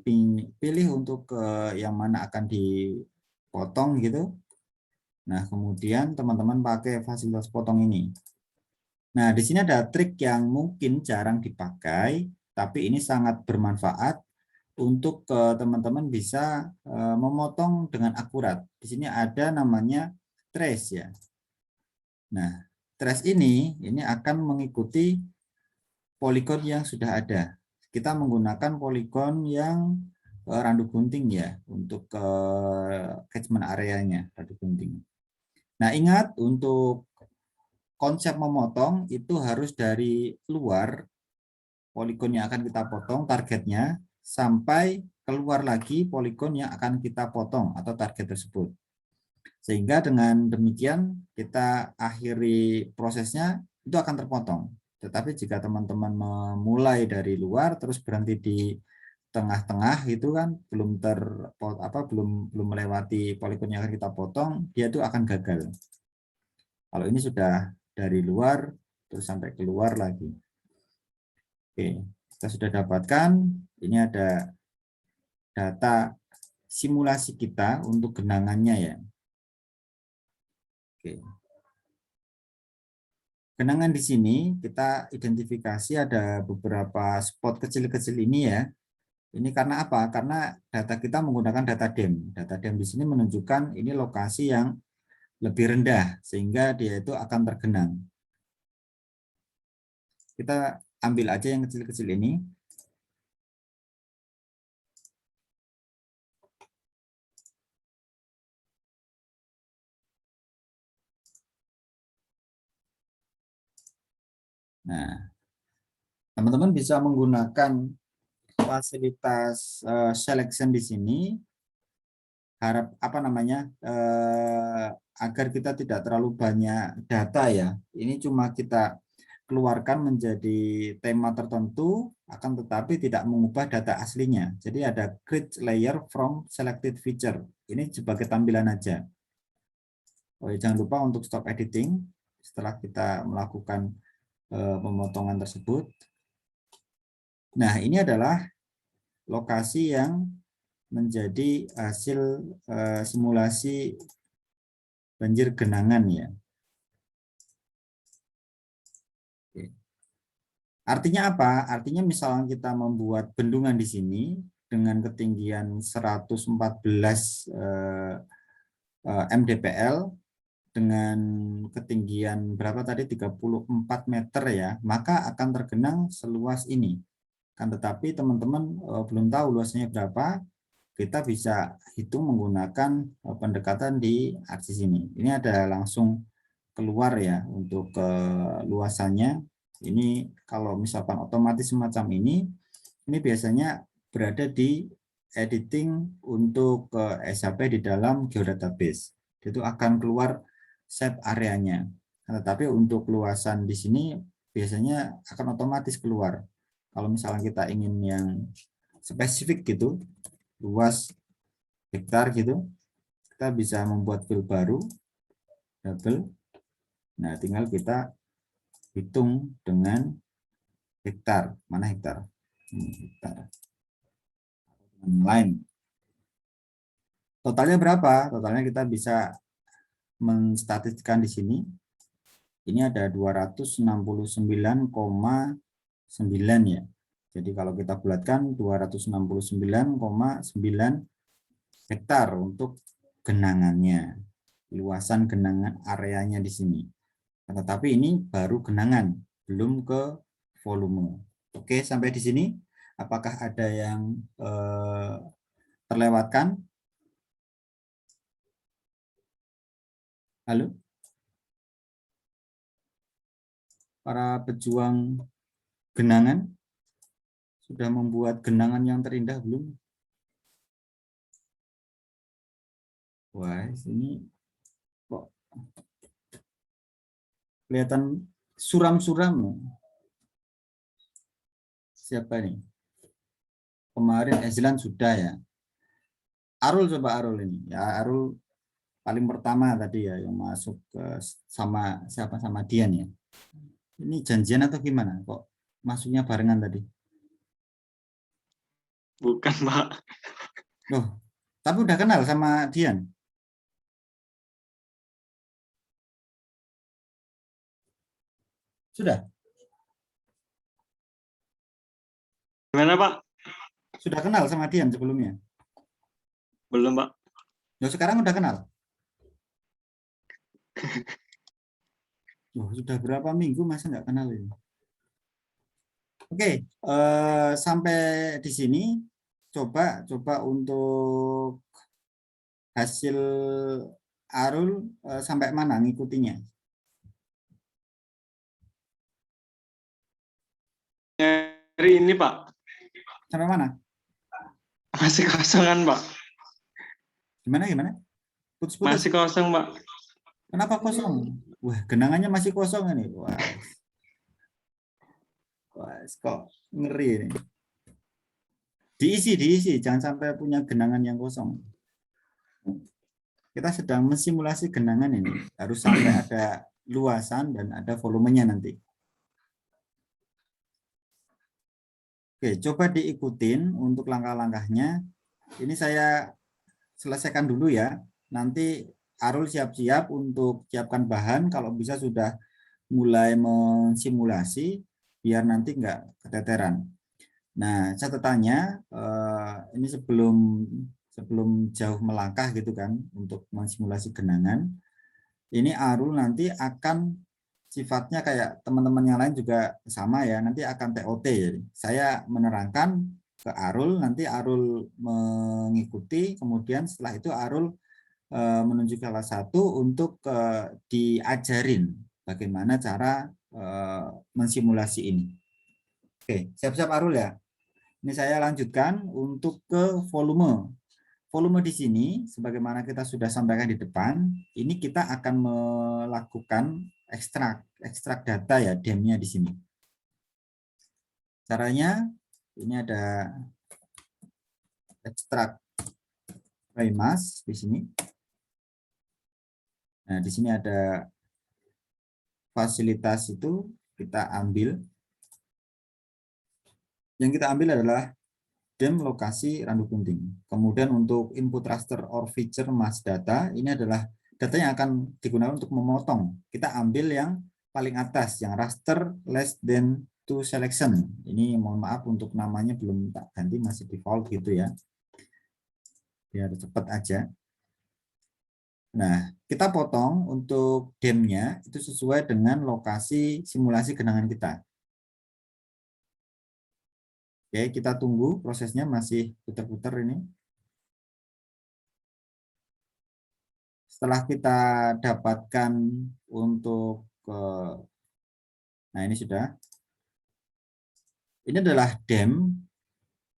pilih untuk yang mana akan dipotong gitu. Nah, kemudian teman-teman pakai fasilitas potong ini. Nah, di sini ada trik yang mungkin jarang dipakai, tapi ini sangat bermanfaat untuk teman-teman bisa memotong dengan akurat. Di sini ada namanya trace ya. Nah, trace ini akan mengikuti poligon yang sudah ada. Kita menggunakan poligon yang Randu Gunting ya untuk catchment areanya Randu Gunting. Nah, ingat untuk konsep memotong itu harus dari luar poligon yang akan kita potong targetnya sampai keluar lagi poligon yang akan kita potong atau target tersebut. Sehingga dengan demikian kita akhiri prosesnya itu akan terpotong. Tetapi jika teman-teman memulai dari luar terus berhenti di tengah-tengah itu kan belum melewati poligon yang akan kita potong, dia itu akan gagal. Kalau ini sudah dari luar terus sampai keluar lagi. Oke, kita sudah dapatkan ini ada data simulasi kita untuk genangannya ya. Oke. Genangan di sini kita identifikasi ada beberapa spot kecil-kecil ini ya. Ini karena apa? Karena data kita menggunakan data DEM. Data DEM di sini menunjukkan ini lokasi yang lebih rendah sehingga dia itu akan tergenang. Kita ambil aja yang kecil-kecil ini. Nah, teman-teman bisa menggunakan fasilitas selection di sini agar kita tidak terlalu banyak data ya. Ini cuma kita keluarkan menjadi tema tertentu akan tetapi tidak mengubah data aslinya. Jadi ada create layer from selected feature. Ini sebagai tampilan aja. Oh, jangan lupa untuk stop editing setelah kita melakukan pemotongan tersebut. Nah, ini adalah lokasi yang menjadi hasil simulasi banjir genangan ya. Artinya apa? Artinya misalnya kita membuat bendungan di sini dengan ketinggian 114 mdpl dengan ketinggian berapa tadi 34 meter ya, maka akan tergenang seluas ini. Kan tetapi teman-teman belum tahu luasnya berapa, kita bisa hitung menggunakan pendekatan di aksis ini. Ini ada langsung keluar ya untuk luasannya. Ini kalau misalkan otomatis semacam ini biasanya berada di editing untuk SHP di dalam geodatabase. Itu akan keluar shape areanya. Tetapi untuk luasan di sini biasanya akan otomatis keluar. Kalau misalnya kita ingin yang spesifik gitu, luas hektar gitu, kita bisa membuat field baru, double. Nah, tinggal kita hitung dengan hektar. Mana hektar? Hektar. Lain. Totalnya berapa? Totalnya kita bisa menstatistikkan di sini. Ini ada 269,9 ya. Jadi kalau kita bulatkan 269,9 hektar untuk genangannya. Luasan genangan areanya di sini. Tetapi ini baru genangan, belum ke volume. Oke, sampai di sini apakah ada yang terlewatkan? Halo? Para pejuang genangan sudah membuat genangan yang terindah belum? Wah, ini kok kelihatan suram-suram. Siapa nih? Kemarin Ezlan sudah ya. Arul, coba Arul ini. Ya, Arul paling pertama tadi ya yang masuk ke sama siapa, sama Dian ya. Ini janjian atau gimana? Kok masuknya barengan tadi? Bukan, Pak. Loh, tapi udah kenal sama Dian? Sudah? Gimana, Pak? Sudah kenal sama Dian sebelumnya? Belum, Pak. Loh, sekarang udah kenal? Loh, sudah berapa minggu masa nggak kenal ini? Oke, sampai di sini coba untuk hasil Arul sampai mana ngikutinya? Hari ini, Pak. Sampai mana? Masih kosongan, Pak. Gimana? Putus-putus. Masih kosong, Pak. Kenapa kosong? Wah, genangannya masih kosong ini. Wah, kok ngeri ini. Diisi, jangan sampai punya genangan yang kosong. Kita sedang mensimulasi genangan ini, harus sampai ada luasan dan ada volumenya nanti. Oke, coba diikutin untuk langkah-langkahnya. Ini saya selesaikan dulu ya. Nanti Arul siap-siap untuk siapkan bahan, kalau bisa sudah mulai mensimulasi, biar nanti nggak keteteran. Nah, catatannya ini sebelum jauh melangkah gitu kan untuk mensimulasi genangan, ini Arul nanti akan sifatnya kayak teman-teman yang lain juga sama ya, nanti akan TOT. Jadi saya menerangkan ke Arul, nanti Arul mengikuti, kemudian setelah itu Arul menunjuk salah satu untuk diajarin bagaimana cara mensimulasi ini. Oke, siap-siap Arul ya. Ini saya lanjutkan untuk ke volume. Volume di sini, sebagaimana kita sudah sampaikan di depan, ini kita akan melakukan ekstrak data ya, DEM-nya di sini. Caranya, ini ada ekstrak Raymas di sini. Nah, di sini ada fasilitas itu kita ambil. Yang kita ambil adalah DEM lokasi Randu Kunting. Kemudian untuk input raster or feature mass data, ini adalah data yang akan digunakan untuk memotong. Kita ambil yang paling atas yang raster less than to selection. Ini mohon maaf untuk namanya belum tak ganti, masih default gitu ya. Biar cepat aja. Nah, kita potong untuk DEM-nya itu sesuai dengan lokasi simulasi genangan kita. Oke, kita tunggu prosesnya masih putar-putar ini. Setelah kita dapatkan untuk nah ini sudah. Ini adalah DEM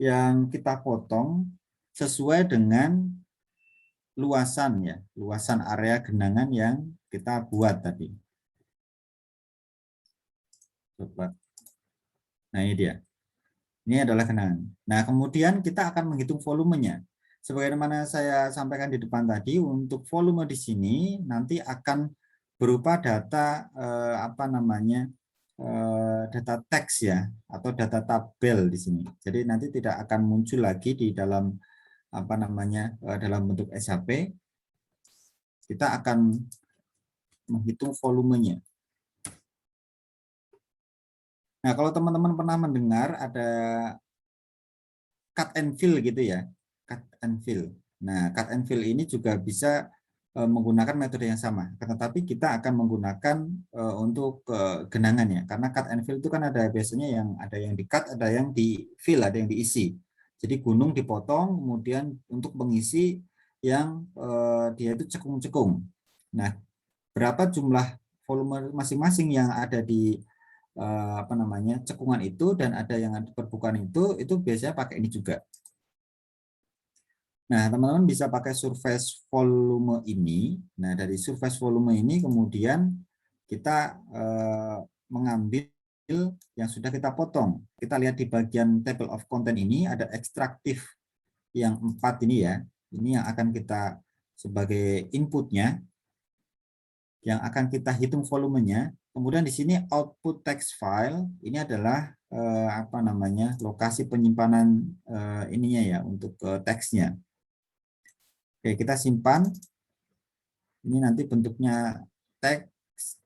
yang kita potong sesuai dengan luasan ya, luasan area genangan yang kita buat tadi. Coba. Nah, ini dia. Ini adalah genangan. Nah, kemudian kita akan menghitung volumenya. Sebagaimana saya sampaikan di depan tadi, untuk volume di sini nanti akan berupa data data teks ya, atau data tabel di sini. Jadi nanti tidak akan muncul lagi di dalam dalam bentuk SHP. Kita akan menghitung volumenya. Nah, kalau teman-teman pernah mendengar ada cut and fill gitu ya, cut and fill. Nah, cut and fill ini juga bisa menggunakan metode yang sama, tetapi kita akan menggunakan untuk genangan ya, karena cut and fill itu kan ada biasanya yang ada yang di cut, ada yang di fill, ada yang diisi. Jadi gunung dipotong, kemudian untuk mengisi yang dia itu cekung-cekung. Nah, berapa jumlah volume masing-masing yang ada di cekungan itu dan ada yang di permukaan itu biasanya pakai ini juga. Nah, teman-teman bisa pakai surface volume ini. Nah, dari surface volume ini kemudian kita mengambil yang sudah kita potong. Kita lihat di bagian table of content ini ada ekstraktif yang 4 ini ya. Ini yang akan kita sebagai inputnya, yang akan kita hitung volumenya. Kemudian di sini output text file ini adalah lokasi penyimpanan ininya ya untuk teksnya. Oke, kita simpan. Ini nanti bentuknya teks.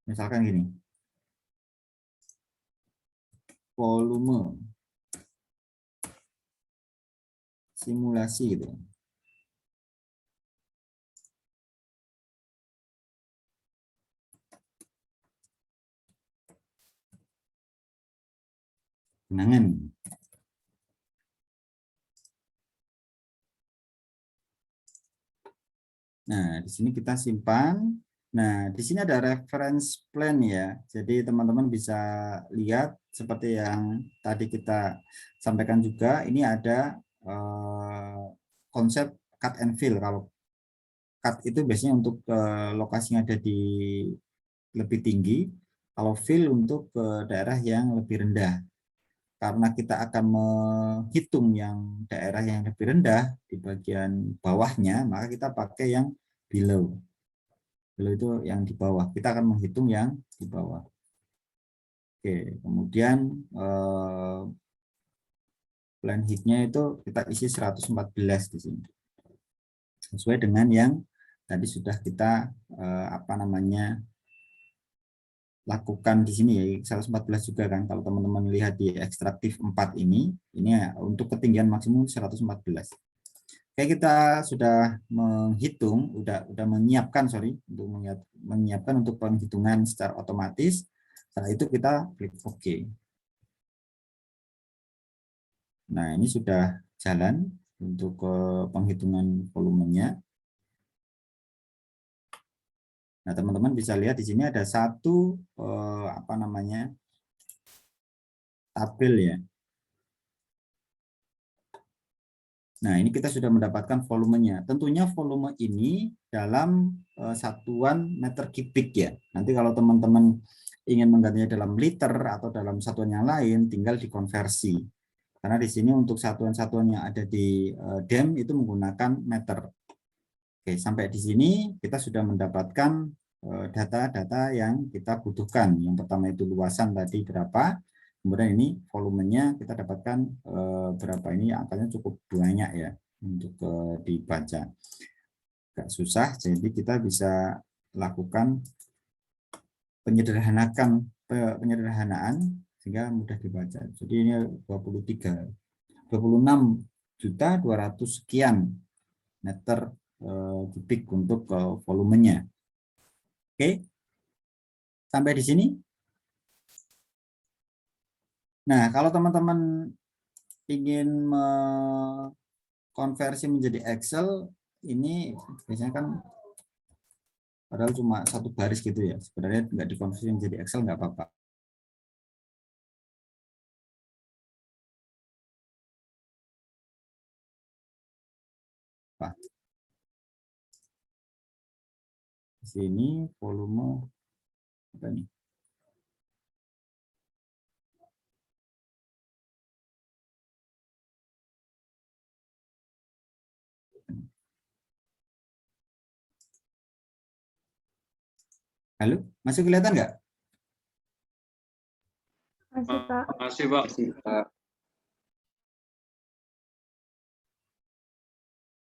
Misalkan gini. Volume simulasi gitu. Genangan. Nah, di sini kita simpan. Nah, di sini ada reference plan ya. Jadi teman-teman bisa lihat seperti yang tadi kita sampaikan juga. Ini ada konsep cut and fill. Kalau cut itu biasanya untuk lokasi yang ada di lebih tinggi. Kalau fill untuk daerah yang lebih rendah. Karena kita akan menghitung yang daerah yang lebih rendah di bagian bawahnya, maka kita pakai yang below. Below itu yang di bawah. Kita akan menghitung yang di bawah. Oke, kemudian plan hitnya itu kita isi 114 di sini. Sesuai dengan yang tadi sudah kita lakukan di sini ya, 114 juga kan. Kalau teman-teman lihat di ekstraktif 4 ini ya, untuk ketinggian maksimum 114. Oke, kita sudah menghitung, udah menyiapkan untuk penghitungan secara otomatis. Setelah itu kita klik OK. Nah, ini sudah jalan untuk penghitungan volumenya. Nah, teman-teman bisa lihat di sini ada satu tabel ya. Nah, ini kita sudah mendapatkan volumenya. Tentunya volume ini dalam satuan meter kubik ya. Nanti kalau teman-teman ingin menggantinya dalam liter atau dalam satuan yang lain, tinggal dikonversi. Karena di sini untuk satuan-satuan yang ada di DEM itu menggunakan meter. Oke, sampai di sini kita sudah mendapatkan data-data yang kita butuhkan. Yang pertama itu luasan tadi berapa, kemudian ini volumenya kita dapatkan berapa, ini angkanya cukup banyak ya untuk dibaca. agak susah, jadi kita bisa lakukan penyederhanaan sehingga mudah dibaca. Jadi ini 26.200 sekian meter kubik untuk volumenya. Oke, sampai di sini. Nah, kalau teman-teman ingin konversi menjadi Excel, ini biasanya kan padahal cuma satu baris gitu ya, sebenarnya nggak dikonversi menjadi Excel nggak apa-apa. Di sini volume apa nih? Halo, masih kelihatan nggak? Masih, Pak. Masih, Pak.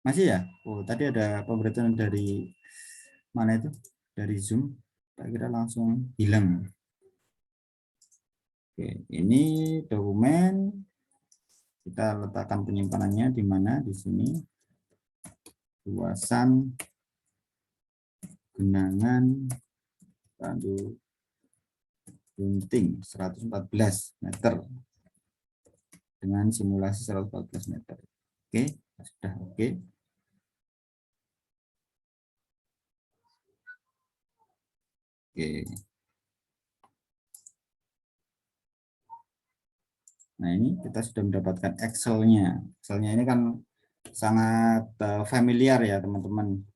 Masih ya? Oh, tadi ada pemberitahuan dari mana itu? Dari Zoom. Tak kira langsung hilang. Oke, ini dokumen. Kita letakkan penyimpanannya di mana? Di sini. Luasan genangan Randu Gunting 114 meter dengan simulasi 114 meter. Oke, sudah oke. Oke. Nah, ini kita sudah mendapatkan Excel-nya. Excel-nya ini kan sangat familiar ya, teman-teman.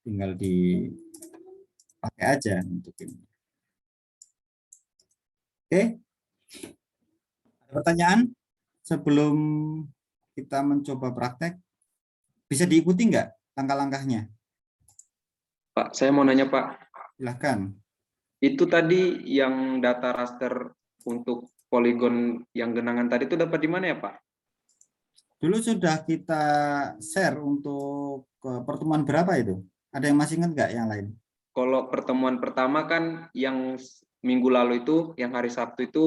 Tinggal dipakai aja untuk ini. Oke. Ada pertanyaan sebelum kita mencoba praktek? Bisa diikuti nggak langkah-langkahnya? Pak, saya mau nanya, Pak. Silahkan. Itu tadi yang data raster untuk poligon yang genangan tadi itu dapat di mana ya, Pak? Dulu sudah kita share untuk pertemuan berapa itu? Ada yang masih ingat nggak yang lain? Kalau pertemuan pertama kan yang minggu lalu itu, yang hari Sabtu itu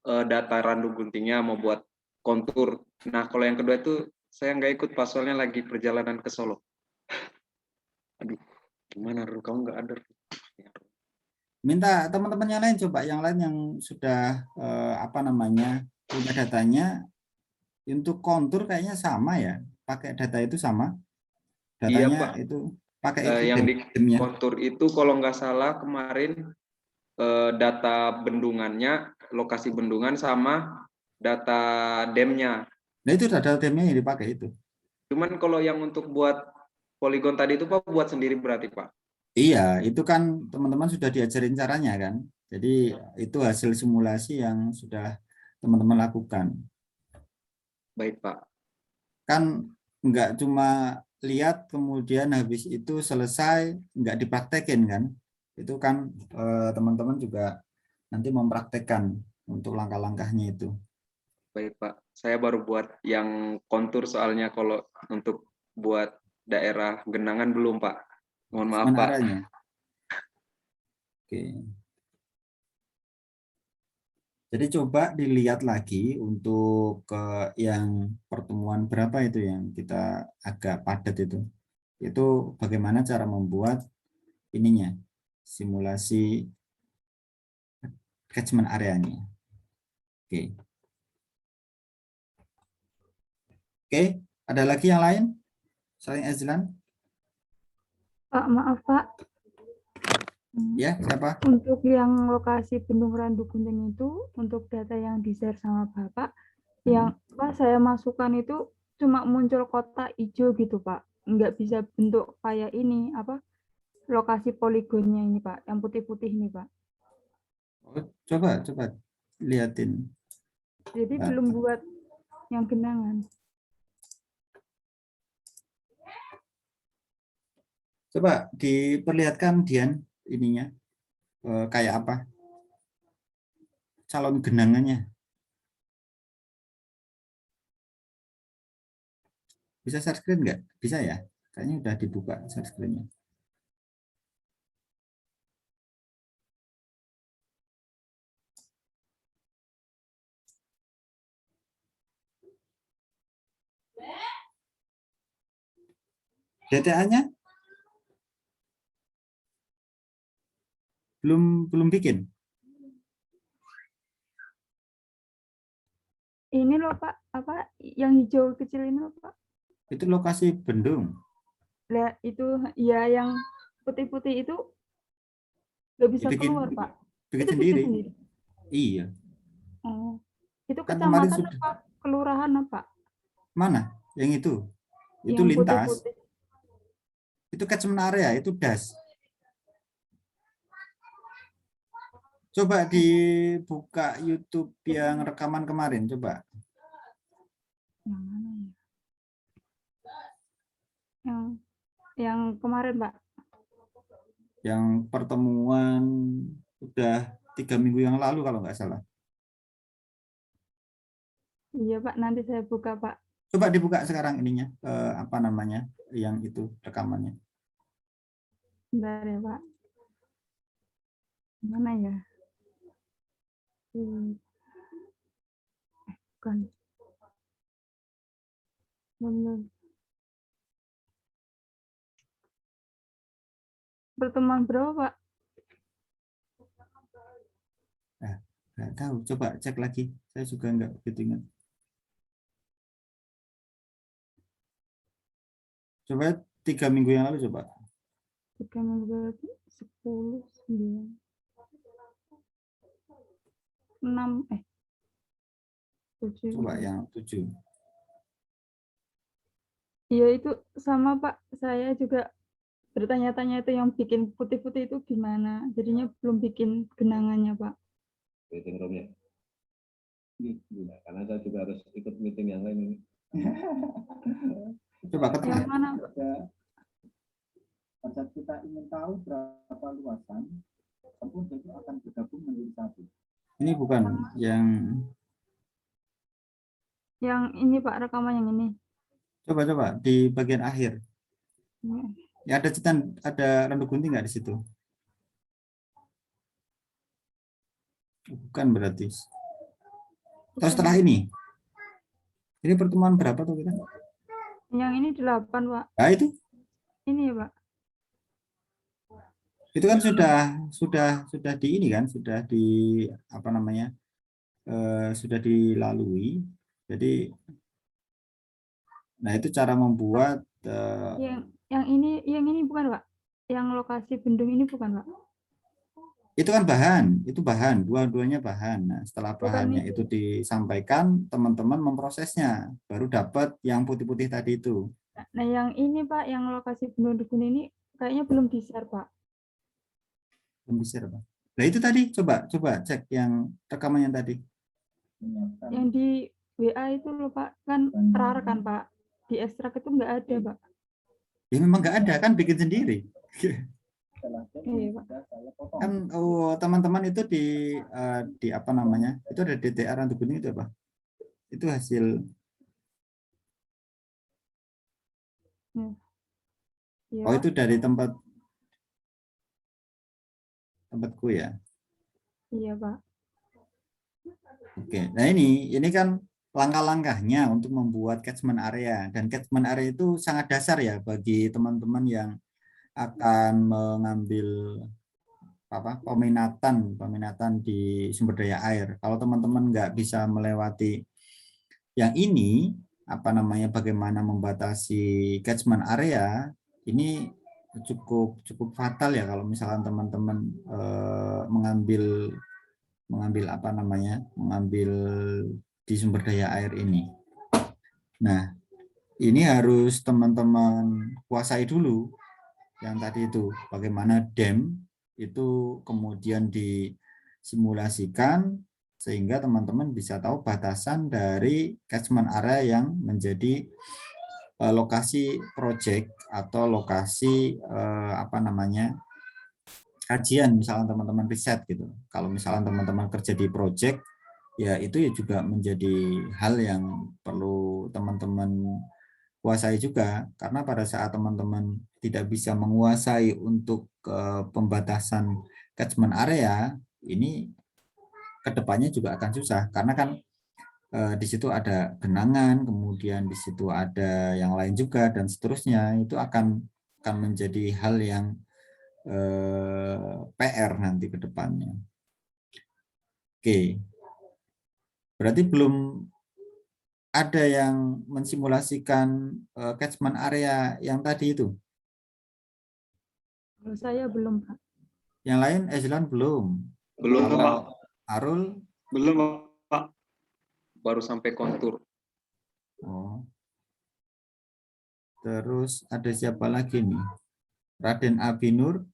data randu guntingnya mau buat kontur. Nah, kalau yang kedua itu saya nggak ikut, Pak, soalnya lagi perjalanan ke Solo. Aduh, gimana, Ru? Kamu nggak ada? Minta teman-teman yang lain coba, yang lain yang sudah punya datanya. Untuk kontur kayaknya sama ya, pakai data itu sama. Datanya Iya, Pak. itu pakai itu Yang di dem-demnya. kontur itu kalau nggak salah kemarin data bendungannya, lokasi bendungan sama data demnya. Nah, itu data demnya yang dipakai itu. Cuman kalau yang untuk buat poligon tadi itu Pak buat sendiri berarti, Pak? Iya, itu kan teman-teman sudah diajarin caranya kan. Jadi itu hasil simulasi yang sudah teman-teman lakukan. Baik, Pak. Kan nggak cuma lihat kemudian habis itu selesai nggak dipraktekin kan. Itu kan teman-teman juga nanti mempraktekkan untuk langkah-langkahnya itu. Baik, Pak. Saya baru buat yang kontur soalnya, kalau untuk buat daerah genangan belum, Pak. Mohon maaf, Pak. Arahnya. Oke. Jadi coba dilihat lagi untuk yang pertemuan berapa itu yang kita agak padat itu. Itu bagaimana cara membuat ininya, simulasi catchment areanya. Oke. Oke, ada lagi yang lain? Selain Azlan? Pak, maaf, Pak. Ya, siapa? Untuk yang lokasi Bendung Randu Gunting itu, untuk data yang di-share sama Bapak, yang saya masukkan itu cuma muncul kotak hijau gitu, Pak. Nggak bisa bentuk kayak ini, lokasi poligonnya ini, Pak. Yang putih-putih ini, Pak. Oh, coba liatin. Jadi belum buat yang genangan. Coba diperlihatkan Dian ininya kayak apa calon genangannya. Bisa share screen nggak? Bisa ya? Kayaknya udah dibuka share screen-nya. DTA-nya belum bikin. Ini loh Pak, apa yang hijau kecil ini loh Pak. Itu lokasi bendung. Lah itu ya yang putih-putih itu nggak bisa Bikin keluar Pak. bikin Itu bikin sendiri. sendiri. Iya. Oh, itu Kan kemarin kecamatan sudah. apa kelurahan apa? Mana? Yang itu? Itu Yang lintas. putih-putih. Itu catchment area, itu das. Coba dibuka YouTube yang rekaman kemarin, coba. Yang mana ya? Yang kemarin Pak. Yang pertemuan udah 3 minggu yang lalu kalau nggak salah. Iya Pak, nanti saya buka Pak. Coba dibuka sekarang ininya, apa namanya, yang itu rekamannya. Bentar ya Pak. Mana ya? Bukan. Belum. Pertemuan berapa Pak? Nggak tahu, coba cek lagi. Saya juga nggak begitu ingat. Coba 3 minggu yang lalu coba. 3 minggu berarti 10, 9, 6, 7. Coba yang 7. Iya itu sama Pak, saya juga bertanya-tanya itu yang bikin putih-putih itu gimana. Jadinya belum bikin genangannya Pak. Meeting room-nya. Iya, karena saya juga harus ikut meeting yang lain ini. Coba ke tengah. Yang mana Pak? Pada saat kita ingin tahu berapa luasan, kampung itu akan bergabung menjadi satu. Ini bukan yang ini Pak, rekaman yang ini. coba di bagian akhir. Ya ada cetan, ada rendu gunting nggak di situ? Bukan berarti. Terus setelah ini pertemuan berapa tuh kita? Yang ini 8 Pak. Nah itu. Ini ya Pak. Itu kan sudah di ini kan, sudah di apa namanya, sudah dilalui. Jadi, nah itu cara membuat. Yang ini bukan Pak. Yang lokasi bendung ini bukan Pak. Itu kan bahan, itu bahan, dua-duanya bahan. Nah, setelah bahannya Bukan itu disampaikan, teman-teman memprosesnya, baru dapat yang putih-putih tadi itu. Nah yang ini Pak, yang lokasi bendung dukun ini kayaknya belum di-share Pak. Bisa apa? Nah itu tadi coba cek yang rekaman yang tadi. Yang di WA itu loh Pak, kan RAR kan Pak. Di ekstrak itu nggak ada Pak. Ya memang nggak ada kan, bikin sendiri. Iya Pak. Kan teman-teman itu di apa namanya? Itu ada DTR Randu Kuning itu apa? Itu hasil. Ya. Oh itu dari tempatku ya. Iya Pak. Oke, nah ini kan langkah-langkahnya untuk membuat catchment area, dan catchment area itu sangat dasar ya bagi teman-teman yang akan mengambil peminatan di sumber daya air. Kalau teman-teman nggak bisa melewati yang ini, apa namanya, bagaimana membatasi catchment area, ini cukup fatal ya kalau misalkan teman-teman mengambil di sumber daya air ini. Nah, ini harus teman-teman kuasai dulu yang tadi itu, bagaimana dam itu kemudian disimulasikan sehingga teman-teman bisa tahu batasan dari catchment area yang menjadi lokasi project atau lokasi kajian, misalnya teman-teman riset gitu. Kalau misalnya teman-teman kerja di project, ya itu ya juga menjadi hal yang perlu teman-teman kuasai juga, karena pada saat teman-teman tidak bisa menguasai untuk pembatasan catchment area, ini kedepannya juga akan susah, karena kan di situ ada genangan, kemudian di situ ada yang lain juga, dan seterusnya. Itu akan menjadi hal yang PR nanti ke depannya. Oke, berarti belum ada yang mensimulasikan catchment area yang tadi itu? Kalau saya belum, Pak. Yang lain, Ezlan belum? Belum, Kalau Pak. Arul? Belum, Pak. Baru sampai kontur. Oh. Terus ada siapa lagi nih? Raden Abinur.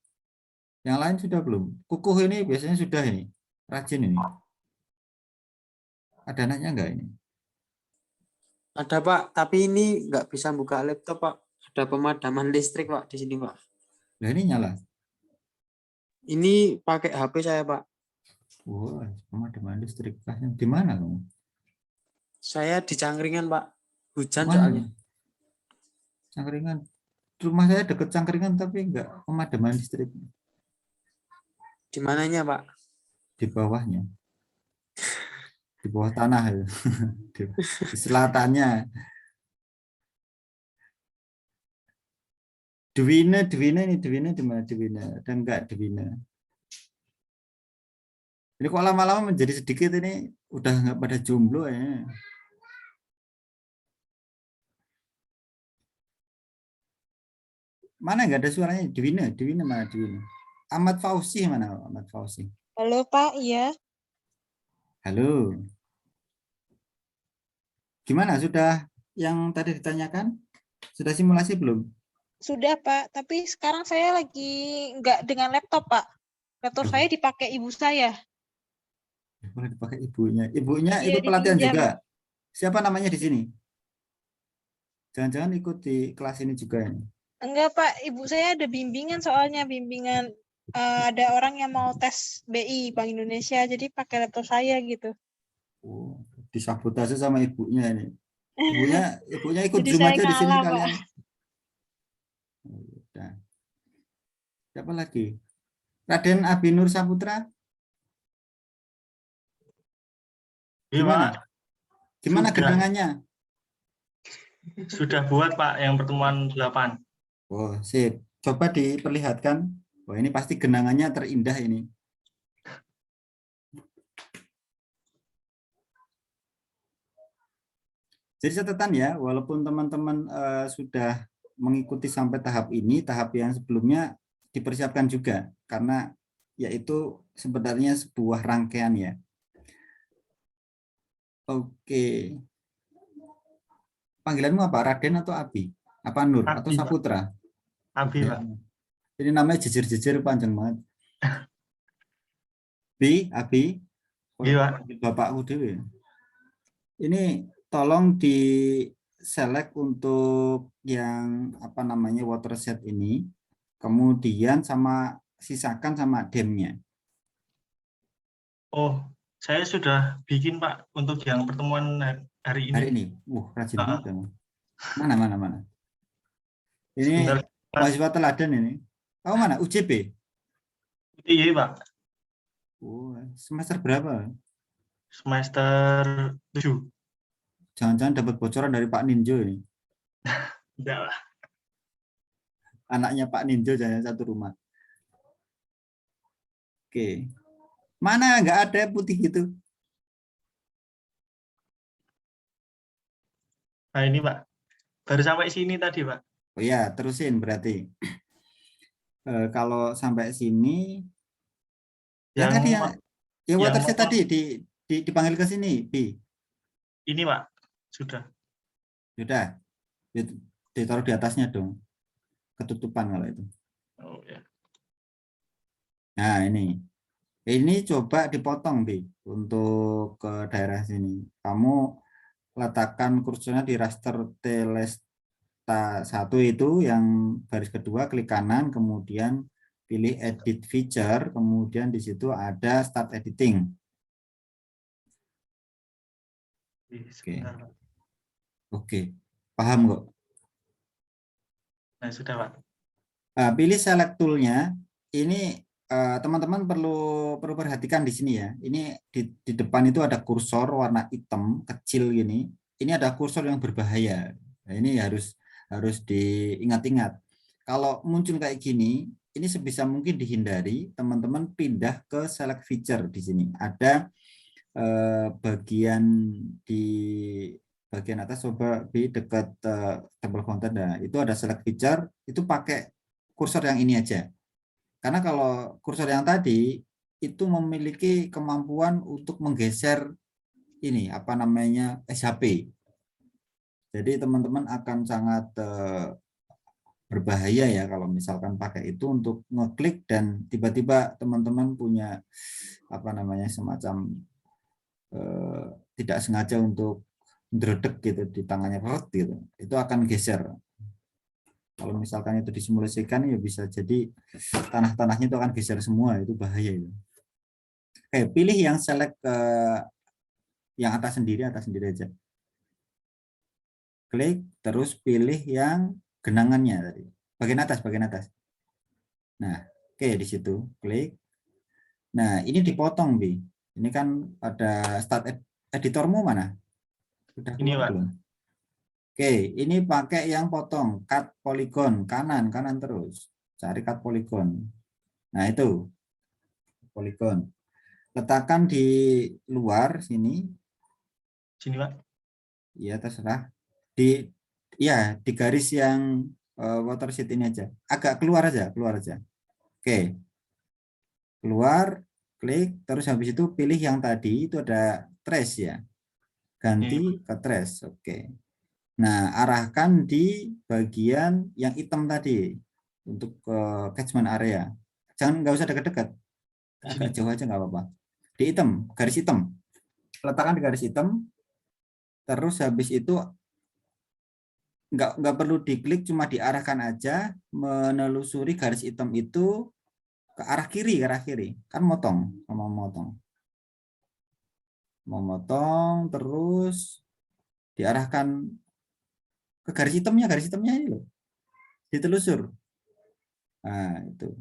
Yang lain sudah belum? Kukuh ini biasanya sudah ini. Rajin ini. Ada anaknya enggak ini? Ada Pak, tapi ini nggak bisa buka laptop Pak. Ada pemadaman listrik Pak di sini Pak. Nah ini nyala. Ini pakai HP saya Pak. Wah, pemadaman listrik. Di mana kamu? Saya di Cangkringan Pak. Hujan Mana? soalnya. Cangkringan. Rumah saya dekat Cangkringan tapi enggak pemadaman listrik. Di mananya Pak? Di bawahnya. Di bawah tanah ya. Di selatannya. Dwina ini Dwina di mana Dwina? Dan enggak Dwina. Ini kok lama-lama menjadi sedikit ini udah enggak pada jomblo ya. Mana enggak ada suaranya? Dwina mana Dwina? Ahmad Fauzi mana Ahmad Fauzi? Halo Pak, iya. Halo. Gimana sudah yang tadi ditanyakan? Sudah simulasi belum? Sudah Pak, tapi sekarang saya lagi nggak dengan laptop Pak. Laptop saya dipakai ibu saya. Boleh dipakai ibunya. Ibunya Iya, ikut pelatihan dipinjam. juga. Siapa namanya di sini? Jangan-jangan ikut di kelas ini juga ini. Enggak Pak, ibu saya ada bimbingan soalnya bimbingan ada orang yang mau tes BI Bank Indonesia, jadi pakai laptop saya gitu. Oh, disabotase sama ibunya ini. Ibunya ikut Jadi Zoom saya aja di sini ngalah, Pak. kalian. Oh, udah. Siapa lagi? Raden Abinur Saputra. Gimana? Gimana genangannya? Sudah buat Pak yang pertemuan 8. Oh, sip. Coba diperlihatkan. Wah, ini pasti genangannya terindah ini. Jadi catatan ya, walaupun teman-teman sudah mengikuti sampai tahap ini, tahap yang sebelumnya dipersiapkan juga, karena yaitu sebenarnya sebuah rangkaian ya. Oke. Panggilanmu apa? Raden atau Abi? Apa Nur? Abi, atau Saputra? Abi, Ya. Pak. Ini namanya jejir-jejir panjang banget. Abi? Iya, Pak. Bapakku dewe. Ini tolong di select untuk yang apa namanya watershed ini, kemudian sama sisakan sama demnya. Oh, saya sudah bikin Pak untuk yang pertemuan hari ini. Hari ini, rajin banget kamu. Mana. Ini Sebentar, Pak. mahasiswa teladan ini. Oh mana? UJB? Iya Pak. Semester berapa? Semester 7. Jangan-jangan dapat bocoran dari Pak Ninjo ini. Enggak lah. Anaknya Pak Ninjo jangan satu rumah. Oke. Mana nggak ada putih gitu? Nah ini Pak. Baru sampai sini tadi Pak. Oh ya, terusin berarti. Kalau sampai sini, yang tadi yang watershed tadi dipanggil ke sini, Bi. Ini Pak, sudah. Sudah. Ditaruh di atasnya dong. Ketutupan kalau itu. Oh ya. Nah, ini coba dipotong, Bi, untuk ke daerah sini. Kamu letakkan kursornya di raster Telesta 1 itu, yang baris kedua, klik kanan, kemudian pilih edit feature, kemudian di situ ada start editing. Oke. Paham kok? Nah, sudah Pak. Nah, pilih select tool-nya. Ini teman-teman perlu perhatikan di sini ya. Ini di depan itu ada kursor warna hitam kecil gini. Ini ada kursor yang berbahaya. Nah, ini harus diingat-ingat. Kalau muncul kayak gini, ini sebisa mungkin dihindari. Teman-teman pindah ke select feature di sini. Ada bagian di bagian atas, coba di dekat table content. Nah, itu ada select feature. Itu pakai kursor yang ini aja. Karena kalau kursor yang tadi itu memiliki kemampuan untuk menggeser ini apa namanya SHP. Jadi teman-teman akan sangat berbahaya ya kalau misalkan pakai itu untuk ngeklik dan tiba-tiba teman-teman punya apa namanya semacam tidak sengaja untuk dredeg gitu di tangannya gitu. Itu akan geser. Kalau misalkan itu disimulasikan ya bisa jadi tanah-tanahnya itu akan geser semua, itu bahaya itu. Oke, pilih yang select yang atas sendiri aja. Klik, terus pilih yang genangannya tadi. Bagian atas. Nah, oke di situ klik. Nah, ini dipotong, Bi. Ini kan ada start editormu mana? Sudah Ini keluar Pak. belum? Oke, ini pakai yang potong, cut polygon, kanan terus. Cari cut polygon. Nah, itu. Polygon. Letakkan di luar sini. Sini Pak. Ya, terserah. Di garis yang watershed ini aja. Agak keluar aja. Oke. Keluar, klik, terus habis itu pilih yang tadi, itu ada trace ya. Ganti ke trace. Oke. Nah, arahkan di bagian yang hitam tadi untuk catchment area. Nggak usah dekat-dekat. Agak jauh aja nggak apa-apa. Di hitam, garis hitam. Letakkan di garis hitam. Terus habis itu nggak perlu diklik, cuma diarahkan aja menelusuri garis hitam itu ke arah kiri, kan mau motong terus diarahkan ke garis hitamnya ini loh, ditelusur. Nah itu,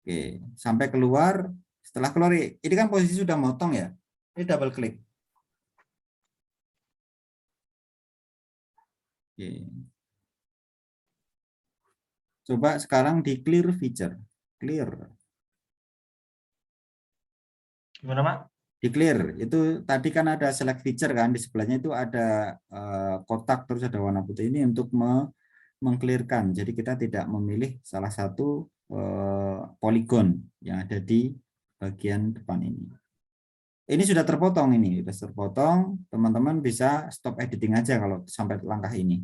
oke, sampai keluar. Setelah keluar ini kan posisi sudah motong ya, ini double klik. Oke. Coba sekarang di clear feature, clear. Gimana Pak? Di clear itu tadi kan ada select feature kan, di sebelahnya itu ada kotak terus ada warna putih, ini untuk mengclearkan. Jadi kita tidak memilih salah satu poligon yang ada di bagian depan ini. Ini sudah terpotong, teman-teman bisa stop editing aja kalau sampai langkah ini.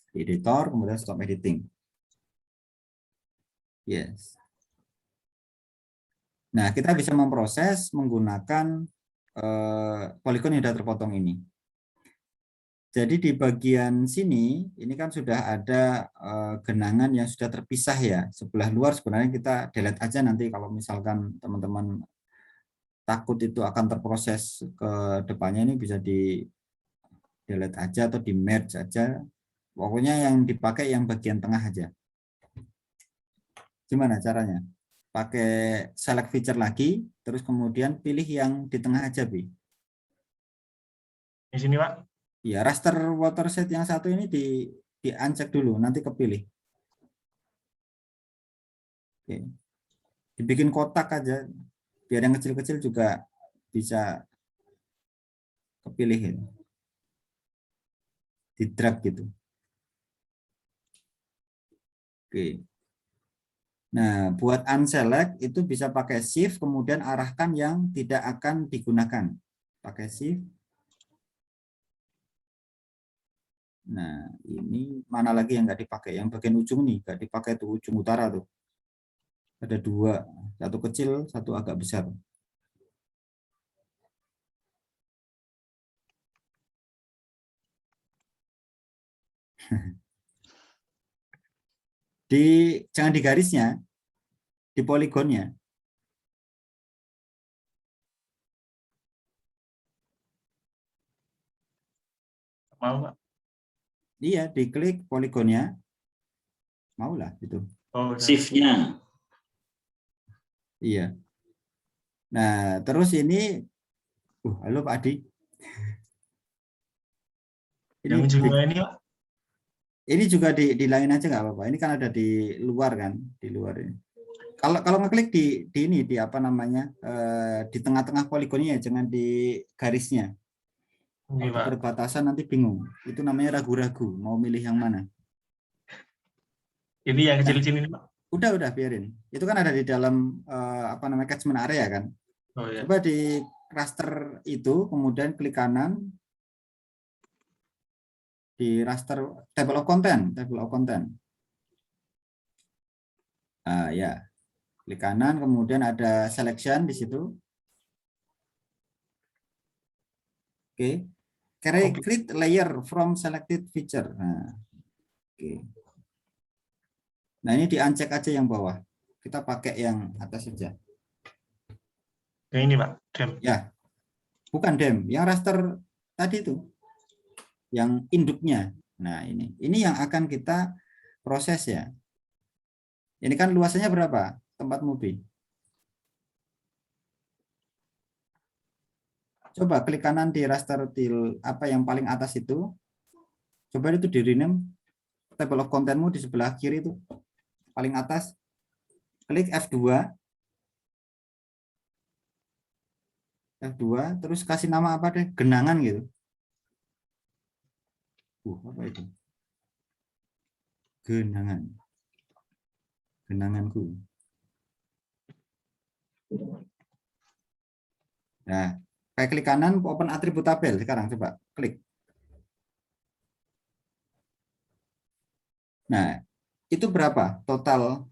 Di editor kemudian stop editing. Yes. Nah, kita bisa memproses menggunakan poligon yang sudah terpotong ini. Jadi di bagian sini, ini kan sudah ada genangan yang sudah terpisah ya. Sebelah luar sebenarnya kita delete aja nanti kalau misalkan teman-teman takut itu akan terproses ke depannya, ini bisa di delete aja atau di merge aja. Pokoknya yang dipakai yang bagian tengah aja. Gimana caranya? Pakai select feature lagi, terus kemudian pilih yang di tengah aja, Bi. Di sini Pak. Ya, raster watershed yang satu ini di-uncheck dulu, nanti kepilih. Oke. Dibikin kotak aja, biar yang kecil-kecil juga bisa kepilih ya. Di drag gitu. Oke. Nah, buat unselect itu bisa pakai shift, kemudian arahkan yang tidak akan digunakan. Pakai shift. Nah, ini mana lagi yang nggak dipakai? Yang bagian ujung nih, nggak dipakai tuh, ujung utara tuh. Ada dua, satu kecil, satu agak besar. Jangan di garisnya, di poligonnya. Mau Pak. Iya, diklik poligonnya. Maulah itu. Oh, Shift-nya. Iya. Nah, terus ini halo Pak Adi. yang juga ini Pak. Ini juga di lain aja nggak apa-apa. Ini kan ada di luar kan, di luar ini. Kalau ngeklik di ini di apa namanya di tengah-tengah poligonnya, jangan di garisnya. Ini, Kalau Pak. perbatasan nanti bingung. Itu namanya ragu-ragu. Mau milih yang mana? Ini yang kecil-kecil ini Pak. Udah biarin. Itu kan ada di dalam apa namanya catchment area kan. Oh ya. Coba di raster itu, kemudian klik kanan di raster table of content. Ya, klik kanan, kemudian ada selection di situ. Oke, create layer from selected feature. Nah, oke. Nah ini di-uncheck aja yang bawah. Kita pakai yang atas saja. Yang ini Pak, dem. Ya, bukan dem, yang raster tadi itu, yang induknya. Nah ini yang akan kita proses ya. Ini kan luasannya berapa? Tempat mobil. Coba klik kanan di raster til apa yang paling atas itu. Coba itu di rename table of contentmu di sebelah kiri itu paling atas. Klik F2. F2 terus kasih nama apa deh? Genangan gitu. Apa itu? Genanganku. Nah, kayak klik kanan open atribut tabel sekarang coba klik. Nah, itu berapa total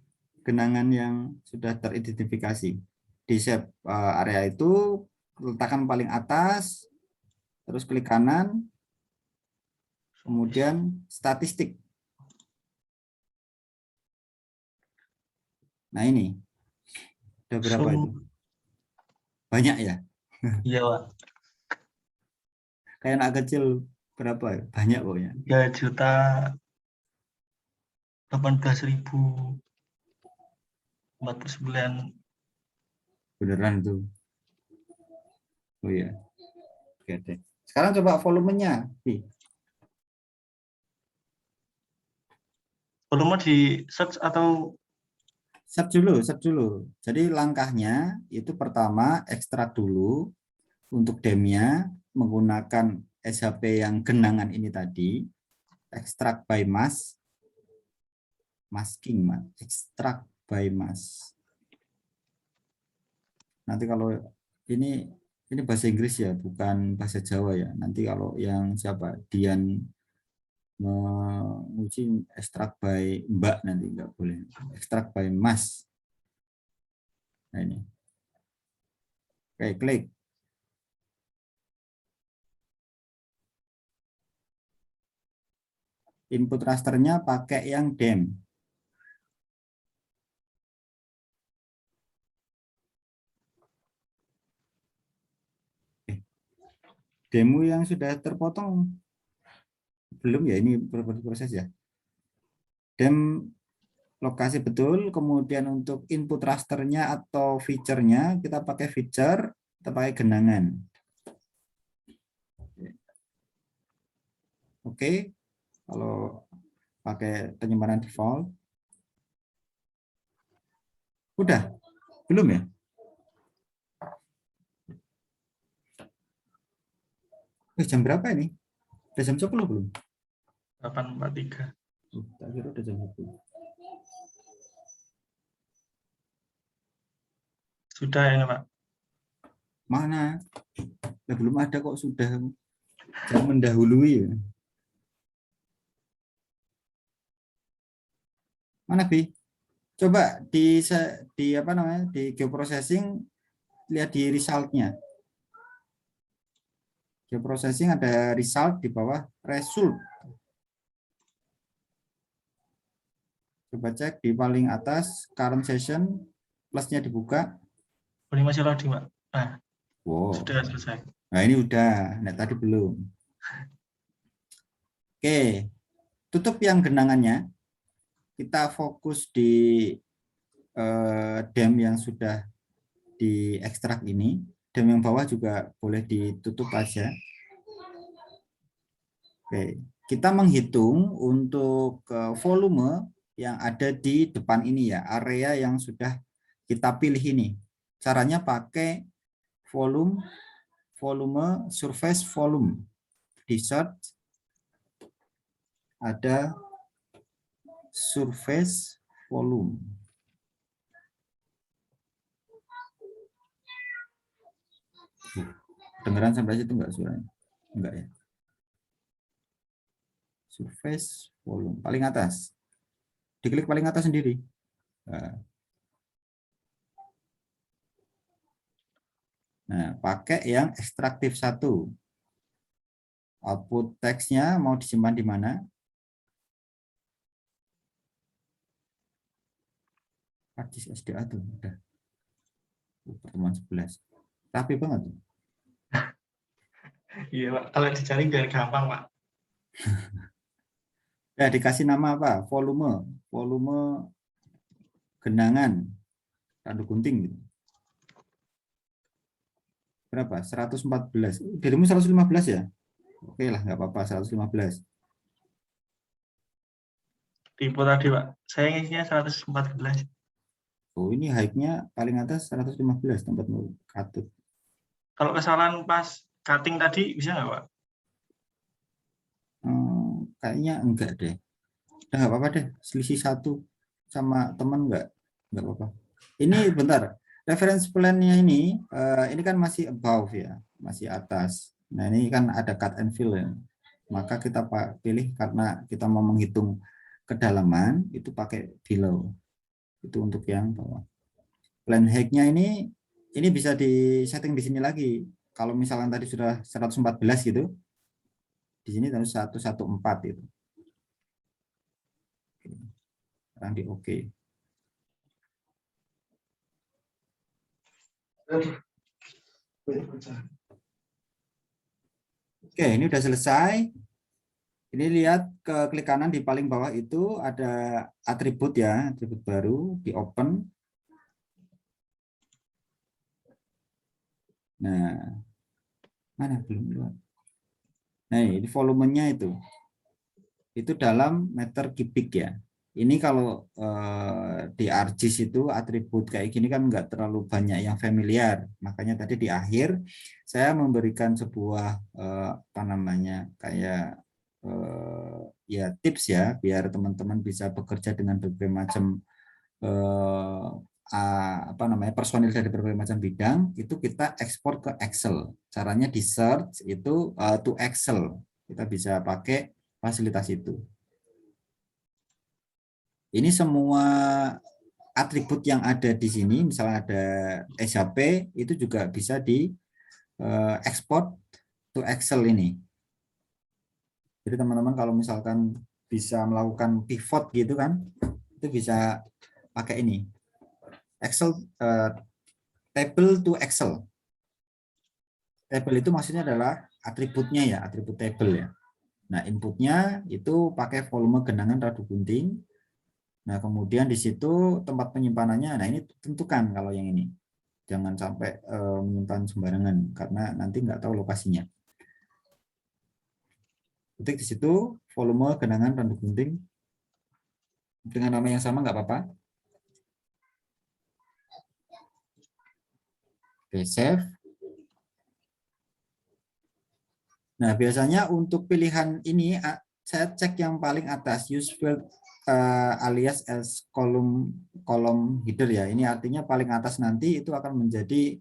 genangan yang sudah teridentifikasi? Di shape area itu letakkan paling atas, terus klik kanan, kemudian statistik. Nah ini, udah berapa itu? Banyak ya? Iya Pak. Kayak anak kecil berapa? Banyak pokoknya. 3.018.049. Beneran tuh. Oh iya. Oke deh. Sekarang coba volumenya. Volume di search atau Search dulu. Jadi langkahnya itu pertama ekstrak dulu untuk demnya menggunakan SHP yang genangan ini tadi. Extract by mask. Masking, extract by mask. Nanti kalau ini bahasa Inggris ya, bukan bahasa Jawa ya. Nanti kalau yang siapa Dian menguji ekstrak by Mbak nanti nggak boleh. Ekstrak by Mas. Nah ini. Oke, klik. Input rasternya pakai yang dem. Demo yang sudah terpotong belum ya, ini proses ya. Dem lokasi betul, kemudian untuk input rasternya atau feature-nya kita pakai feature, kita pakai genangan. Oke, kalau pakai penyimpanan default. Udah? Belum ya? Jam berapa ini? Udah jam 10 belum? 8.43. Tak kira udah jam 10. Sudah ini Pak. Mana? Ya, belum ada kok sudah. Jangan mendahului ya. Mana Bi? Coba di apa namanya? Di geoprocessing lihat di result-nya. Geoprocessing ada result di bawah result. Coba cek di paling atas current session plusnya dibuka. Ini masih loading Pak. Nah, wow. Sudah selesai. Nah ini udah, nah tadi belum. Oke, tutup yang genangannya. Kita fokus di dam yang sudah diekstrak ini. Dam yang bawah juga boleh ditutup aja. Oke, kita menghitung untuk volume yang ada di depan ini ya, area yang sudah kita pilih ini. Caranya pakai volume surface volume. Di search ada surface volume. Dengeran sampai situ enggak suaranya? Enggak ya? Surface volume paling atas. Diklik paling atas sendiri. Nah, pakai yang ekstraktif 1. Output teksnya mau disimpan di mana? Artis SDA tuh udah. Pertemuan 11. Rapi banget tuh. Iya, Pak. Kalau dicari biar gampang, Pak. Ya, dikasih nama apa? Volume genangan Randu Gunting gitu. Berapa? 114. Dirimu 115 ya? Oke lah, nggak apa-apa, 115. Tipe tadi, Pak. Saya ngisinya 114. Oh, ini height-nya paling atas 115 tempat katut. Kalau kesalahan pas cutting tadi, bisa nggak, Pak? Kayaknya enggak deh. Udah nggak apa-apa deh, selisih 1 sama teman nggak apa-apa. Ini bentar, reference plan-nya ini kan masih above ya, masih atas. Nah ini kan ada cut and fill ya. Maka kita pilih karena kita mau menghitung kedalaman itu pakai below. Itu untuk yang bawah. Plan height-nya ini bisa di setting di sini lagi. Kalau misalnya tadi sudah 114 gitu, di sini harus 114 itu. Sekarang di OK. Oke, ini udah selesai. Ini lihat ke klik kanan di paling bawah itu ada atribut ya, atribut baru, di open. Nah, mana belum lihat. Nah, ini volumenya itu dalam meter kubik ya. Ini kalau di ArcGIS itu atribut kayak gini kan nggak terlalu banyak yang familiar. Makanya tadi di akhir saya memberikan sebuah apa namanya kayak ya tips ya biar teman-teman bisa bekerja dengan berbagai macam apa namanya personil dari berbagai macam bidang itu kita ekspor ke Excel. Caranya di search itu to Excel. Kita bisa pakai fasilitas itu. Ini semua atribut yang ada di sini, misalnya ada SHP, itu juga bisa di ekspor to Excel ini. Jadi teman-teman kalau misalkan bisa melakukan pivot gitu kan, itu bisa pakai ini. Excel table to Excel. Table itu maksudnya adalah atributnya ya, atribut table ya. Nah, inputnya itu pakai volume genangan Randu Gunting. Nah, kemudian di situ tempat penyimpanannya, nah ini tentukan kalau yang ini. Jangan sampai menyimpan sembarangan, karena nanti nggak tahu lokasinya. Ketik di situ, volume genangan Randu Gunting. Dengan nama yang sama nggak apa-apa. Oke, save. Nah, biasanya untuk pilihan ini, saya cek yang paling atas, use field alias as kolom header ya. Ini artinya paling atas nanti itu akan menjadi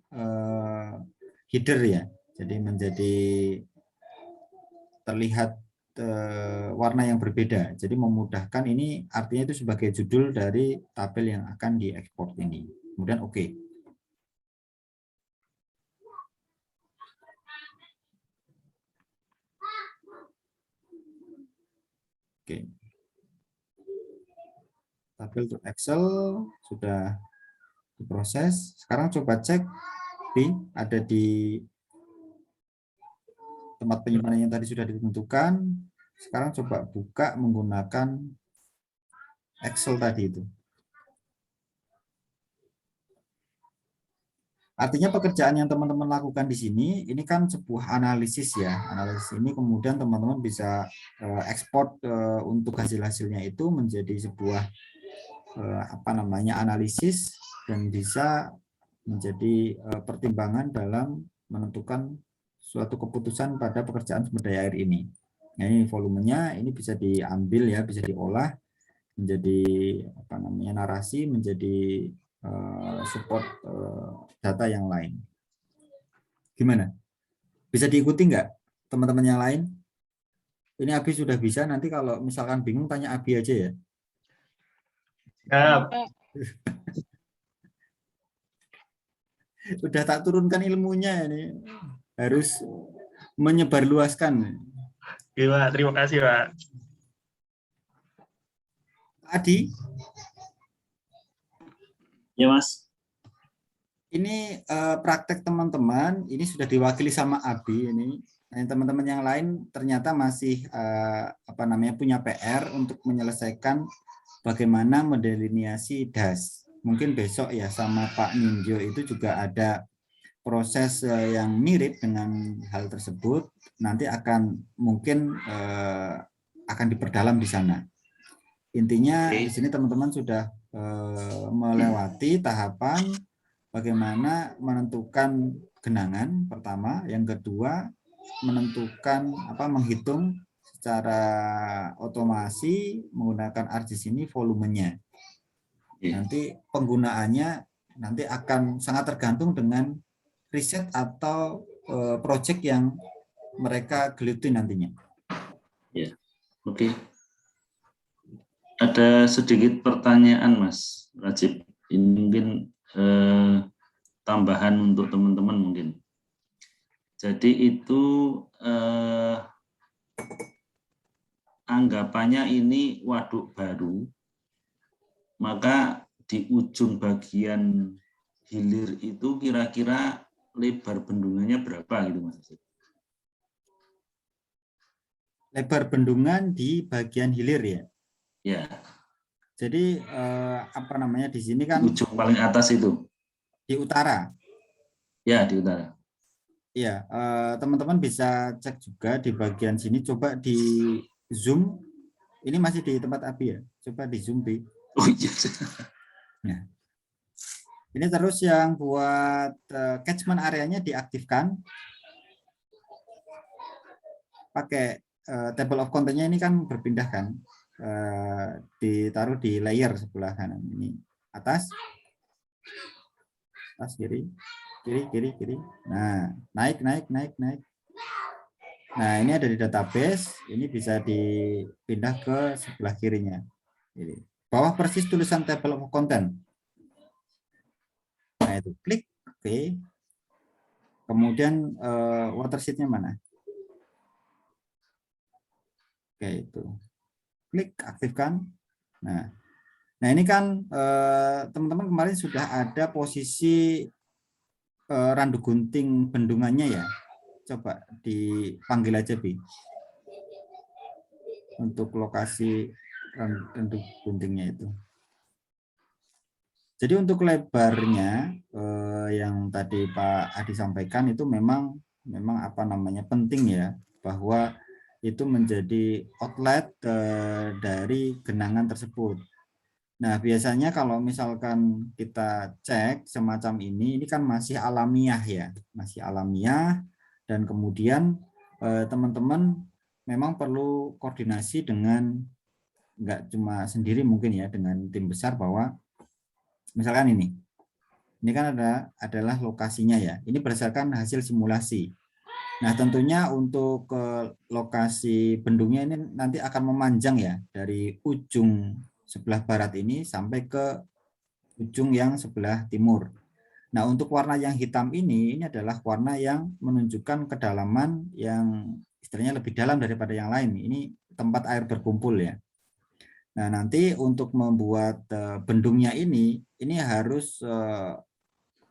header ya. Jadi menjadi terlihat warna yang berbeda. Jadi memudahkan ini artinya itu sebagai judul dari tabel yang akan diekspor ini. Kemudian oke. Oke. Tabel to Excel sudah diproses. Sekarang coba cek ada di tempat penyimpanan yang tadi sudah ditentukan. Sekarang coba buka menggunakan Excel tadi itu. Artinya pekerjaan yang teman-teman lakukan di sini, ini kan sebuah analisis ya. Analisis ini kemudian teman-teman bisa ekspor untuk hasil-hasilnya itu menjadi sebuah analisis dan bisa menjadi pertimbangan dalam menentukan suatu keputusan pada pekerjaan sumber daya air ini. Nah, ini volumenya ini bisa diambil ya, bisa diolah menjadi narasi, menjadi support data yang lain. Gimana? Bisa diikuti nggak teman-teman yang lain? Ini Abi sudah bisa, nanti kalau misalkan bingung tanya Abi aja ya. Siap. Sudah tak turunkan ilmunya ini. Harus menyebarluaskan. Oke, Pak. Terima kasih, Pak. Adi? Ya, Mas. Ini praktek teman-teman, ini sudah diwakili sama Abi ini. Nah, teman-teman yang lain ternyata masih punya PR untuk menyelesaikan bagaimana mendelineasi DAS. Mungkin besok ya sama Pak Ninjo itu juga ada proses yang mirip dengan hal tersebut. Nanti akan mungkin akan diperdalam di sana. Intinya di sini teman-teman sudah melewati tahapan bagaimana menentukan genangan pertama, yang kedua menentukan menghitung secara otomasi menggunakan ArcGIS ini volumenya. Nanti penggunaannya nanti akan sangat tergantung dengan riset atau proyek yang mereka geluti nantinya. Ya, oke. Ada sedikit pertanyaan, Mas Rajib. Ini mungkin tambahan untuk teman-teman mungkin. Jadi itu anggapannya ini waduk baru, maka di ujung bagian hilir itu kira-kira lebar bendungannya berapa gitu, Mas? Lebar bendungan di bagian hilir ya? Ya. Jadi di sini kan ujung paling atas itu. Di utara. Ya, di utara. Iya, teman-teman bisa cek juga di bagian sini, coba di zoom. Ini masih di tempat Abi ya, coba di zoom di. Oh iya. Nah, ini terus yang buat catchment areanya diaktifkan. Pakai table of content-nya ini kan berpindah kan, ditaruh di layer sebelah kanan ini, atas kiri. Kiri. Nah, naik. Nah, ini ada di database, ini bisa dipindah ke sebelah kirinya. Ini. Bawah persis tulisan table of content. Nah, itu klik, oke. Kemudian watersheet-nya mana? Oke, itu. Klik, aktifkan. Nah, ini kan teman-teman kemarin sudah ada posisi randu gunting bendungannya ya. Coba dipanggil aja Bi. Untuk lokasi randu guntingnya itu. Jadi untuk lebarnya yang tadi Pak Adi sampaikan itu memang penting ya, bahwa itu menjadi outlet dari genangan tersebut. Nah, biasanya kalau misalkan kita cek semacam ini kan masih alamiah ya, masih alamiah, dan kemudian teman-teman memang perlu koordinasi dengan, nggak cuma sendiri mungkin ya, dengan tim besar, bahwa misalkan ini kan adalah lokasinya ya, ini berdasarkan hasil simulasi. Nah, tentunya untuk lokasi bendungnya ini nanti akan memanjang ya, dari ujung sebelah barat ini sampai ke ujung yang sebelah timur. Nah, untuk warna yang hitam ini adalah warna yang menunjukkan kedalaman yang istilahnya lebih dalam daripada yang lain. Ini tempat air berkumpul ya. Nah, nanti untuk membuat bendungnya ini harus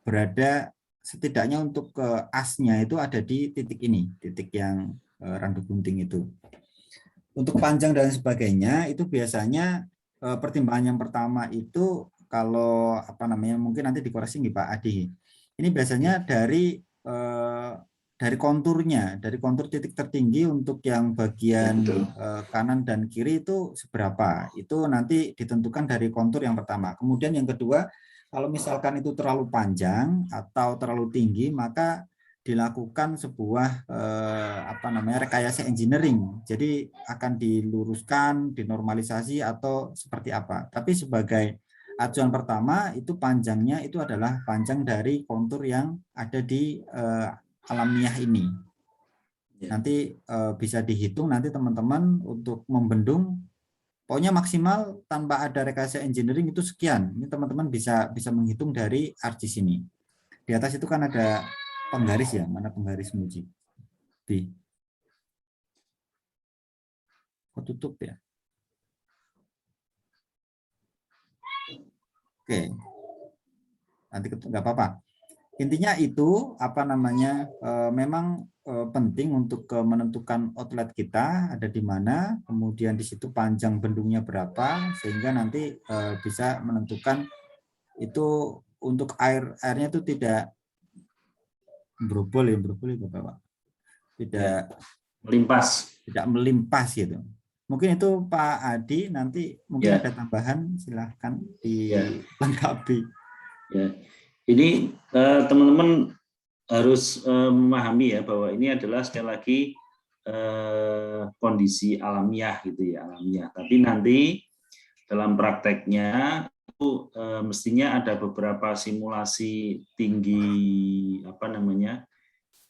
berada setidaknya untuk asnya itu ada di titik ini, titik yang randu gunting itu. Untuk panjang dan sebagainya itu biasanya pertimbangan yang pertama itu kalau apa namanya mungkin nanti dikoreksi nih Pak Adi. Ini biasanya dari konturnya, dari kontur titik tertinggi untuk yang bagian kanan dan kiri itu seberapa. Itu nanti ditentukan dari kontur yang pertama. Kemudian yang kedua, kalau misalkan itu terlalu panjang atau terlalu tinggi, maka dilakukan sebuah rekayasa engineering. Jadi akan diluruskan, dinormalisasi atau seperti apa. Tapi sebagai acuan pertama itu panjangnya itu adalah panjang dari kontur yang ada di alamiah ini. Nanti bisa dihitung nanti teman-teman untuk membendung pokoknya maksimal tanpa ada rekayasa engineering itu sekian. Ini teman-teman bisa menghitung dari ArcGIS ini. Di atas itu kan ada penggaris ya, mana penggaris Muji? B. Kok tutup ya? Oke. Nanti nggak apa-apa. Intinya itu memang penting untuk menentukan outlet kita ada di mana, kemudian di situ panjang bendungnya berapa, sehingga nanti bisa menentukan itu untuk airnya itu tidak berubul itu Bapak. Tidak melimpas gitu. Mungkin itu Pak Adi, nanti mungkin ada tambahan, silahkan dilengkapi. Ya. Ini teman-teman harus memahami ya bahwa ini adalah sekali lagi kondisi alamiah gitu ya, alamiah. Tapi nanti dalam prakteknya itu mestinya ada beberapa simulasi tinggi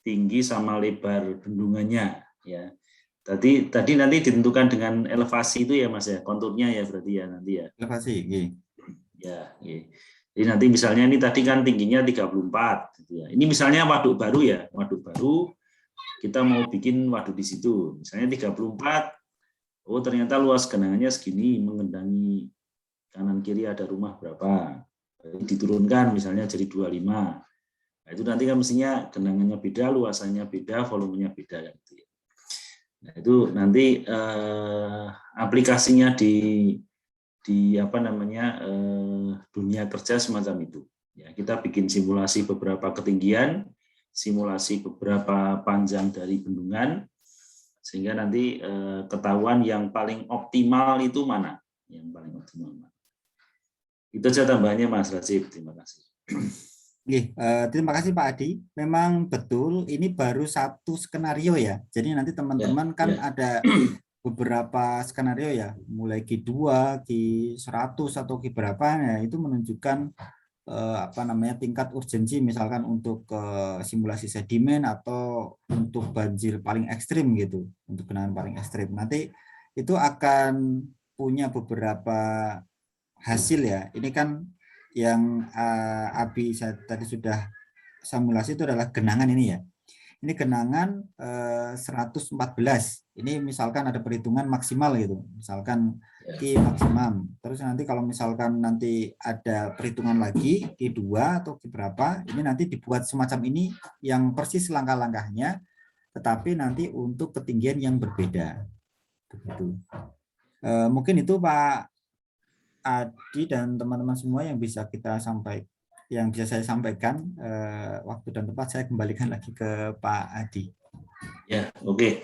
tinggi sama lebar bendungannya ya. Tadi nanti ditentukan dengan elevasi itu ya Mas ya, konturnya ya berarti ya nanti ya. Elevasi, ya. Jadi nanti misalnya ini tadi kan tingginya 34 gitu ya. Ini misalnya waduk baru ya, waduk baru kita mau bikin waduk di situ. Misalnya 34. Oh, ternyata luas genangannya segini, mengendangi kanan kiri ada rumah berapa. Diturunkan misalnya jadi 25. Nah, itu nanti kan mestinya genangannya beda, luasannya beda, volumenya beda gitu ya. Nah, itu nanti aplikasinya di dunia kerja semacam itu. Ya, kita bikin simulasi beberapa ketinggian, simulasi beberapa panjang dari bendungan, sehingga nanti ketahuan yang paling optimal itu mana, yang paling optimal mana. Itu saja tambahannya Mas Rajib. Terima kasih. Terima kasih Pak Adi. Memang betul ini baru satu skenario ya. Jadi nanti teman-teman ada beberapa skenario ya, mulai Q2, Q100 atau Q berapa ya, itu menunjukkan tingkat urgensi misalkan untuk simulasi sedimen atau untuk banjir paling ekstrim gitu, untuk genangan paling ekstrim. Nanti itu akan punya beberapa hasil ya. Ini kan yang Abi tadi sudah simulasi itu adalah genangan ini ya. Ini genangan 114. Ini misalkan ada perhitungan maksimal gitu. Misalkan Q maksimum. Terus nanti kalau misalkan nanti ada perhitungan lagi Q2 atau Q berapa, ini nanti dibuat semacam ini yang persis langkah-langkahnya, tetapi nanti untuk ketinggian yang berbeda. Begitu. Mungkin itu Pak Adi dan teman-teman semua yang bisa saya sampaikan. Waktu dan tempat saya kembalikan lagi ke Pak Adi. Ya, oke.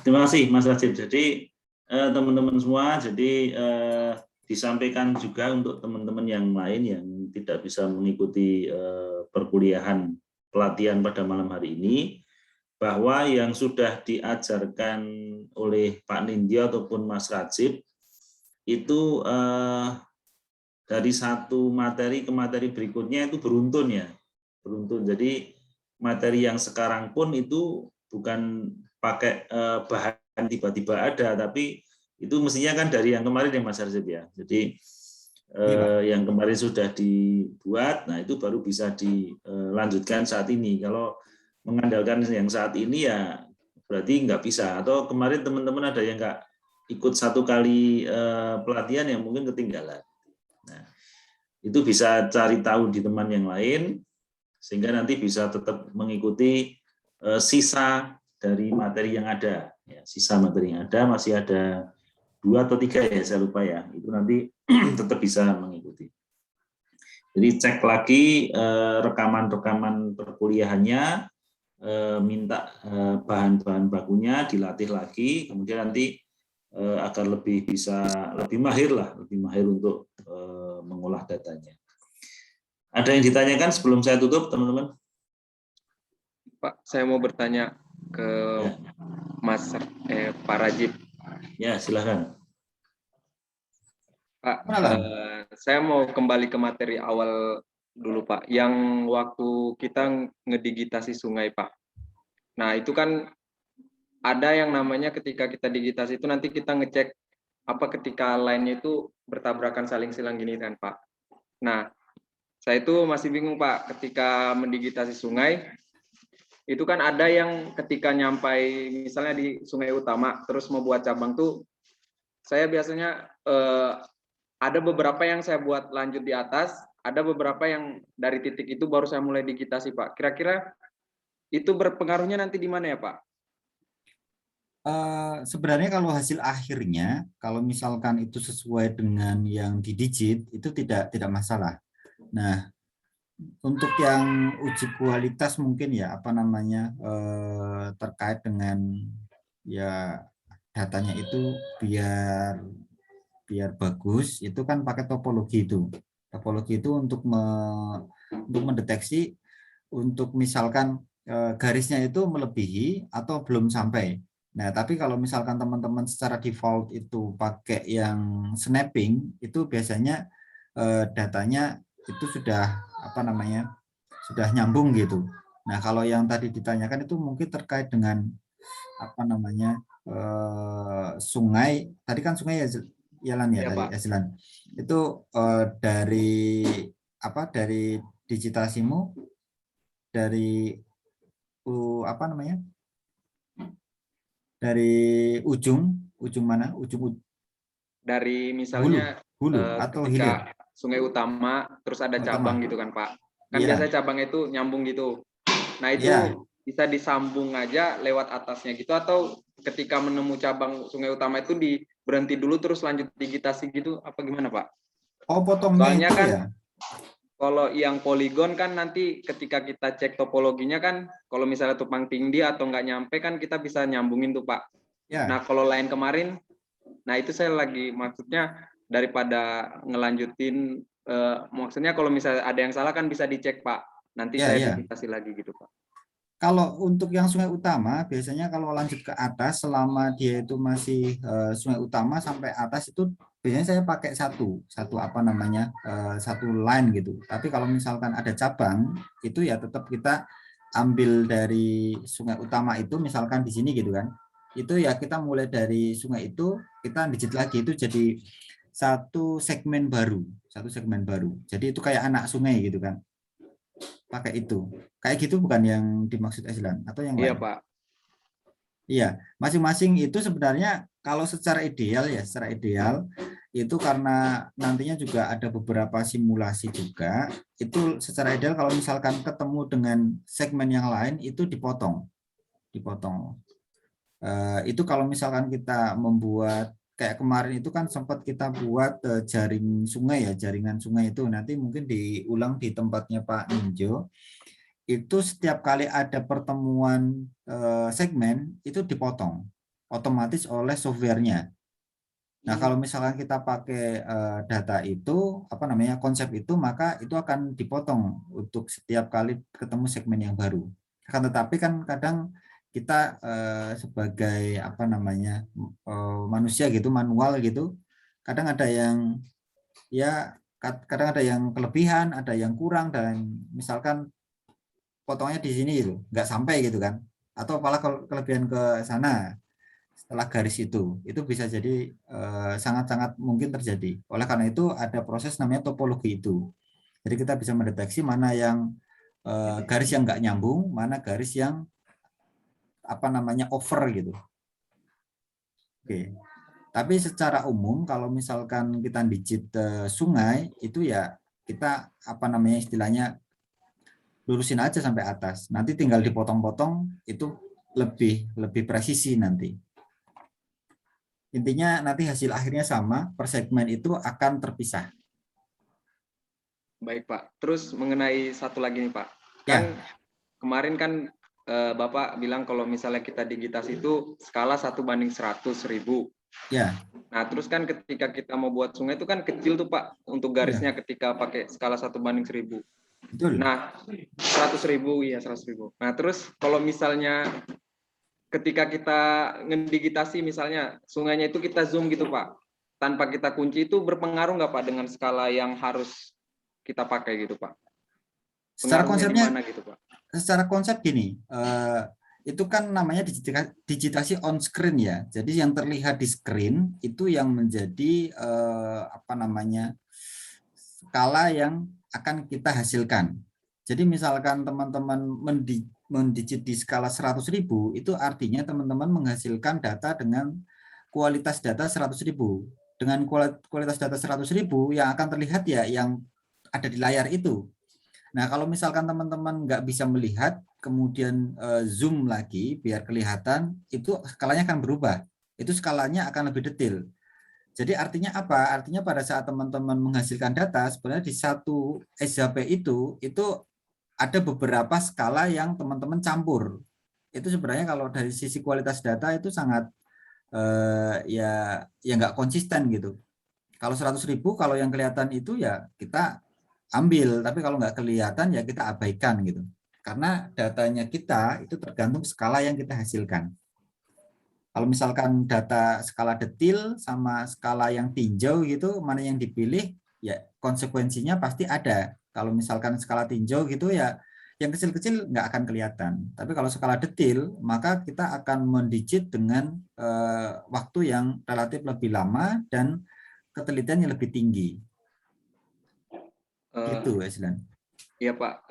Terima kasih Mas Rajib. Jadi teman-teman semua, jadi disampaikan juga untuk teman-teman yang lain yang tidak bisa mengikuti perkuliahan pelatihan pada malam hari ini, bahwa yang sudah diajarkan oleh Pak Nindya ataupun Mas Rajib itu dari satu materi ke materi berikutnya itu beruntun ya, beruntun. Jadi materi yang sekarang pun itu bukan pakai bahan tiba-tiba ada, tapi itu mestinya kan dari yang kemarin ya Mas Arsip ya. Jadi yang kemarin sudah dibuat, nah itu baru bisa dilanjutkan saat ini. Kalau mengandalkan yang saat ini ya berarti nggak bisa. Atau kemarin teman-teman ada yang nggak ikut satu kali pelatihan yang mungkin ketinggalan. Nah, itu bisa cari tahu di teman yang lain, sehingga nanti bisa tetap mengikuti sisa dari materi yang ada. Ya, sisa materi yang ada masih ada 2 atau 3 ya, saya lupa ya. Itu nanti tetap bisa mengikuti. Jadi cek lagi rekaman-rekaman perkuliahannya, minta bahan-bahan bakunya, dilatih lagi, kemudian nanti agar lebih mahir untuk mengolah datanya. Ada yang ditanyakan sebelum saya tutup, teman-teman? Pak, saya mau bertanya ke Pak Rajib. Ya, silakan. Pak, saya mau kembali ke materi awal dulu, Pak. Yang waktu kita ngedigitasi sungai, Pak. Nah, itu kan ada yang namanya ketika kita digitasi itu nanti kita ngecek apa ketika line-nya itu bertabrakan saling silang gini kan, Pak. Nah, saya itu masih bingung, Pak, ketika mendigitasi sungai, itu kan ada yang ketika nyampai misalnya di sungai utama, terus mau buat cabang tuh, saya biasanya ada beberapa yang saya buat lanjut di atas, ada beberapa yang dari titik itu baru saya mulai digitasi, Pak. Kira-kira itu berpengaruhnya nanti di mana ya, Pak? Sebenarnya kalau hasil akhirnya, kalau misalkan itu sesuai dengan yang didigit, itu tidak masalah. Nah, untuk yang uji kualitas mungkin ya apa namanya terkait dengan ya datanya itu biar bagus, itu kan pakai topologi itu. Topologi itu untuk mendeteksi untuk misalkan garisnya itu melebihi atau belum sampai. Nah, tapi kalau misalkan teman-teman secara default itu pakai yang snapping, itu biasanya datanya itu sudah apa namanya sudah nyambung gitu. Nah, kalau yang tadi ditanyakan itu mungkin terkait dengan apa namanya sungai. Tadi kan sungai ya jalan ya, tadi Aslan. Itu dari digitasimu dari apa namanya? Dari ujung mana? Dari misalnya hulu atau hilir. Sungai utama terus ada cabang gitu kan, Pak. Kan biasanya cabang itu nyambung gitu. Nah, itu bisa disambung aja lewat atasnya gitu, atau ketika menemu cabang sungai utama itu berhenti dulu terus lanjut digitasi gitu, apa gimana, Pak? Oh, potongnya soalnya itu kan ya? Kalau yang poligon kan nanti ketika kita cek topologinya kan, kalau misalnya tumpang tindih atau nggak nyampe kan kita bisa nyambungin tuh, Pak. Ya. Nah, kalau lain kemarin, nah itu saya lagi maksudnya daripada ngelanjutin, maksudnya kalau misalnya ada yang salah kan bisa dicek, Pak. Nanti saya digitasi lagi gitu, Pak. Kalau untuk yang sungai utama, biasanya kalau lanjut ke atas, selama dia itu masih sungai utama sampai atas itu biasanya saya pakai satu apa namanya satu line gitu. Tapi kalau misalkan ada cabang, itu ya tetap kita ambil dari sungai utama itu, misalkan di sini gitu kan. Itu ya kita mulai dari sungai itu, kita digit lagi itu jadi satu segmen baru. Jadi itu kayak anak sungai gitu kan. Pakai itu. Kayak gitu bukan yang dimaksud Aslan atau yang lain? Iya, Pak. Iya, masing-masing itu sebenarnya kalau secara ideal itu karena nantinya juga ada beberapa simulasi juga, itu secara ideal kalau misalkan ketemu dengan segmen yang lain itu dipotong. Itu kalau misalkan kita membuat kayak kemarin itu kan sempat kita buat jaringan sungai itu, nanti mungkin diulang di tempatnya Pak Ninjo. Itu setiap kali ada pertemuan segmen itu dipotong otomatis oleh softwarenya. Nah, kalau misalkan kita pakai data itu apa namanya konsep itu, maka itu akan dipotong untuk setiap kali ketemu segmen yang baru. Akan tetapi kan kadang kita sebagai apa namanya manusia gitu, manual gitu, kadang ada yang kelebihan, ada yang kurang, dan misalkan potongnya di sini gitu, nggak sampai gitu kan, atau malah kelebihan ke sana setelah garis itu bisa jadi sangat-sangat mungkin terjadi. Oleh karena itu ada proses namanya topologi itu. Jadi kita bisa mendeteksi mana yang garis yang nggak nyambung, mana garis yang apa namanya over gitu. Oke. Tapi secara umum kalau misalkan kita digit sungai itu ya kita apa namanya istilahnya lurusin aja sampai atas. Nanti tinggal dipotong-potong itu lebih presisi nanti. Intinya nanti hasil akhirnya sama, per segmen itu akan terpisah. Baik Pak. Terus mengenai satu lagi nih Pak. Ya. Kan kemarin kan Bapak bilang kalau misalnya kita digitasi itu skala 1:100.000. Ya. Nah, terus kan ketika kita mau buat sungai itu kan kecil tuh Pak untuk garisnya ketika pakai skala 1:1000. Betul. Nah, 100.000 ya 100.000. Nah, terus kalau misalnya ketika kita ngedigitasi misalnya sungainya itu kita zoom gitu Pak, tanpa kita kunci itu berpengaruh nggak Pak dengan skala yang harus kita pakai gitu Pak? Secara Pengaruhnya konsepnya, di mana gitu Pak? secara konsep gini, itu kan namanya digitasi on screen ya. Jadi yang terlihat di screen itu yang menjadi skala yang akan kita hasilkan. Jadi misalkan teman-teman mendigit di skala 100.000, itu artinya teman-teman menghasilkan data dengan kualitas data 100.000. Dengan kualitas data 100.000 yang akan terlihat ya yang ada di layar itu. Nah, kalau misalkan teman-teman nggak bisa melihat, kemudian zoom lagi biar kelihatan, itu skalanya akan berubah. Itu skalanya akan lebih detail. Jadi artinya apa? Artinya pada saat teman-teman menghasilkan data, sebenarnya di satu SHP itu ada beberapa skala yang teman-teman campur. Itu sebenarnya kalau dari sisi kualitas data itu sangat ya nggak konsisten gitu. Kalau 100.000, kalau yang kelihatan itu ya kita ambil, tapi kalau nggak kelihatan ya kita abaikan gitu. Karena datanya kita itu tergantung skala yang kita hasilkan. Kalau misalkan data skala detil sama skala yang tinjau gitu, mana yang dipilih, ya konsekuensinya pasti ada. Kalau misalkan skala tinjau gitu ya, yang kecil-kecil nggak akan kelihatan. Tapi kalau skala detil, maka kita akan mendigit dengan waktu yang relatif lebih lama dan ketelitian yang lebih tinggi. Itu, Eslan. Iya Pak,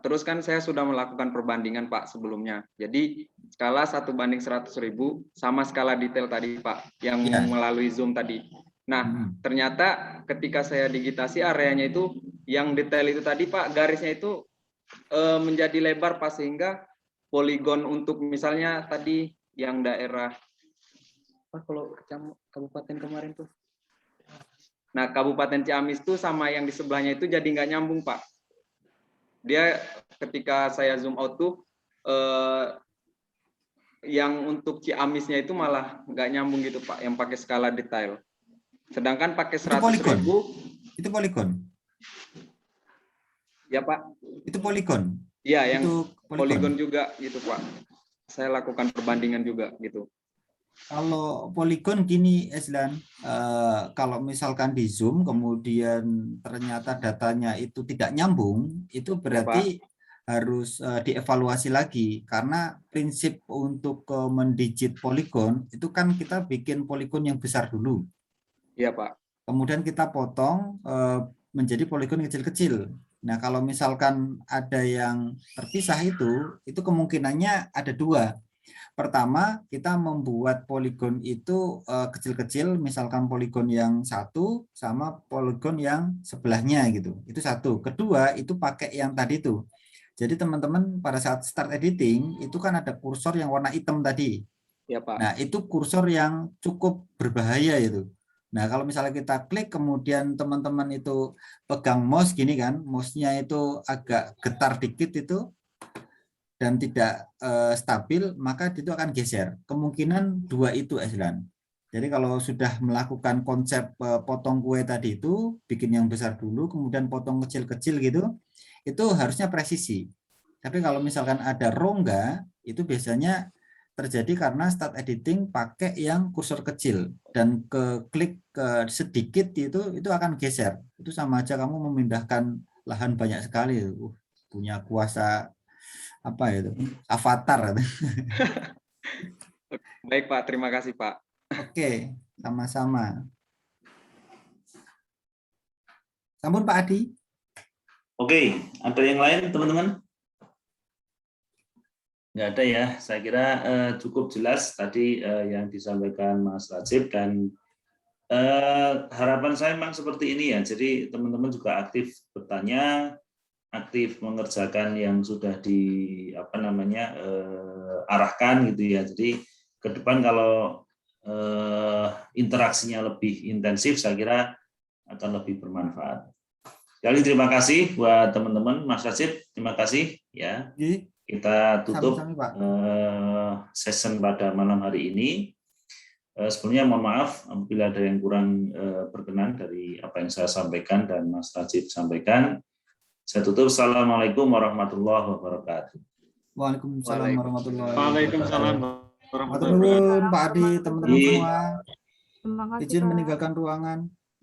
terus kan saya sudah melakukan perbandingan Pak sebelumnya. Jadi skala 1:100.000 sama skala detail tadi Pak, yang melalui zoom tadi. Nah, ternyata ketika saya digitasi areanya itu, yang detail itu tadi Pak, garisnya itu menjadi lebar Pak, sehingga poligon untuk misalnya tadi yang daerah, kalau kabupaten kemarin tuh. Nah, Kabupaten Ciamis tuh sama yang di sebelahnya itu jadi nggak nyambung Pak. Dia ketika saya zoom out tuh yang untuk Ciamisnya itu malah nggak nyambung gitu Pak, yang pakai skala detail. Sedangkan pakai 100.000 itu poligon. Ya Pak. Itu poligon. Iya, yang poligon juga gitu Pak. Saya lakukan perbandingan juga gitu. Kalau poligon gini, Eslan, kalau misalkan di zoom kemudian ternyata datanya itu tidak nyambung, itu berarti harus dievaluasi lagi, karena prinsip untuk mendigit poligon itu kan kita bikin poligon yang besar dulu. Iya Pak. Kemudian kita potong menjadi poligon kecil-kecil. Nah, kalau misalkan ada yang terpisah itu kemungkinannya ada dua. Pertama, kita membuat poligon itu kecil-kecil, misalkan poligon yang satu sama poligon yang sebelahnya gitu. Itu satu. Kedua, itu pakai yang tadi tuh. Jadi teman-teman pada saat start editing itu kan ada kursor yang warna hitam tadi. Ya, Pak. Nah, itu kursor yang cukup berbahaya itu. Nah, kalau misalnya kita klik kemudian teman-teman itu pegang mouse gini kan, mouse-nya itu agak getar dikit itu dan tidak stabil, maka itu akan geser. Kemungkinan dua itu, Eslan. Jadi kalau sudah melakukan konsep potong kue tadi itu, bikin yang besar dulu, kemudian potong kecil-kecil gitu, itu harusnya presisi. Tapi kalau misalkan ada rongga, itu biasanya terjadi karena start editing pakai yang kursor kecil dan klik ke sedikit itu akan geser. Itu sama aja kamu memindahkan lahan banyak sekali. Punya kuasa apa itu? Avatar. Baik Pak, terima kasih Pak. Oke, sama-sama. Sampun Pak Adi. Oke, ada yang lain teman-teman? Nggak ada ya, saya kira cukup jelas tadi yang disampaikan Mas Rajib, dan harapan saya memang seperti ini ya, jadi teman-teman juga aktif bertanya, aktif mengerjakan yang sudah arahkan gitu ya. Jadi ke depan kalau interaksinya lebih intensif, saya kira akan lebih bermanfaat. Sekali terima kasih buat teman-teman. Mas Rashid, terima kasih ya. Kita tutup session pada malam hari ini. Sebelumnya mohon maaf apabila ada yang kurang berkenan dari apa yang saya sampaikan dan Mas Rashid sampaikan. Saya tutup. Assalamualaikum warahmatullahi wabarakatuh. Waalaikumsalam warahmatullahi wabarakatuh. Waalaikumsalam warahmatullahi Matur nuwun Pak Adi, teman-teman semua. Terima kasih, Izin Pak. meninggalkan ruangan.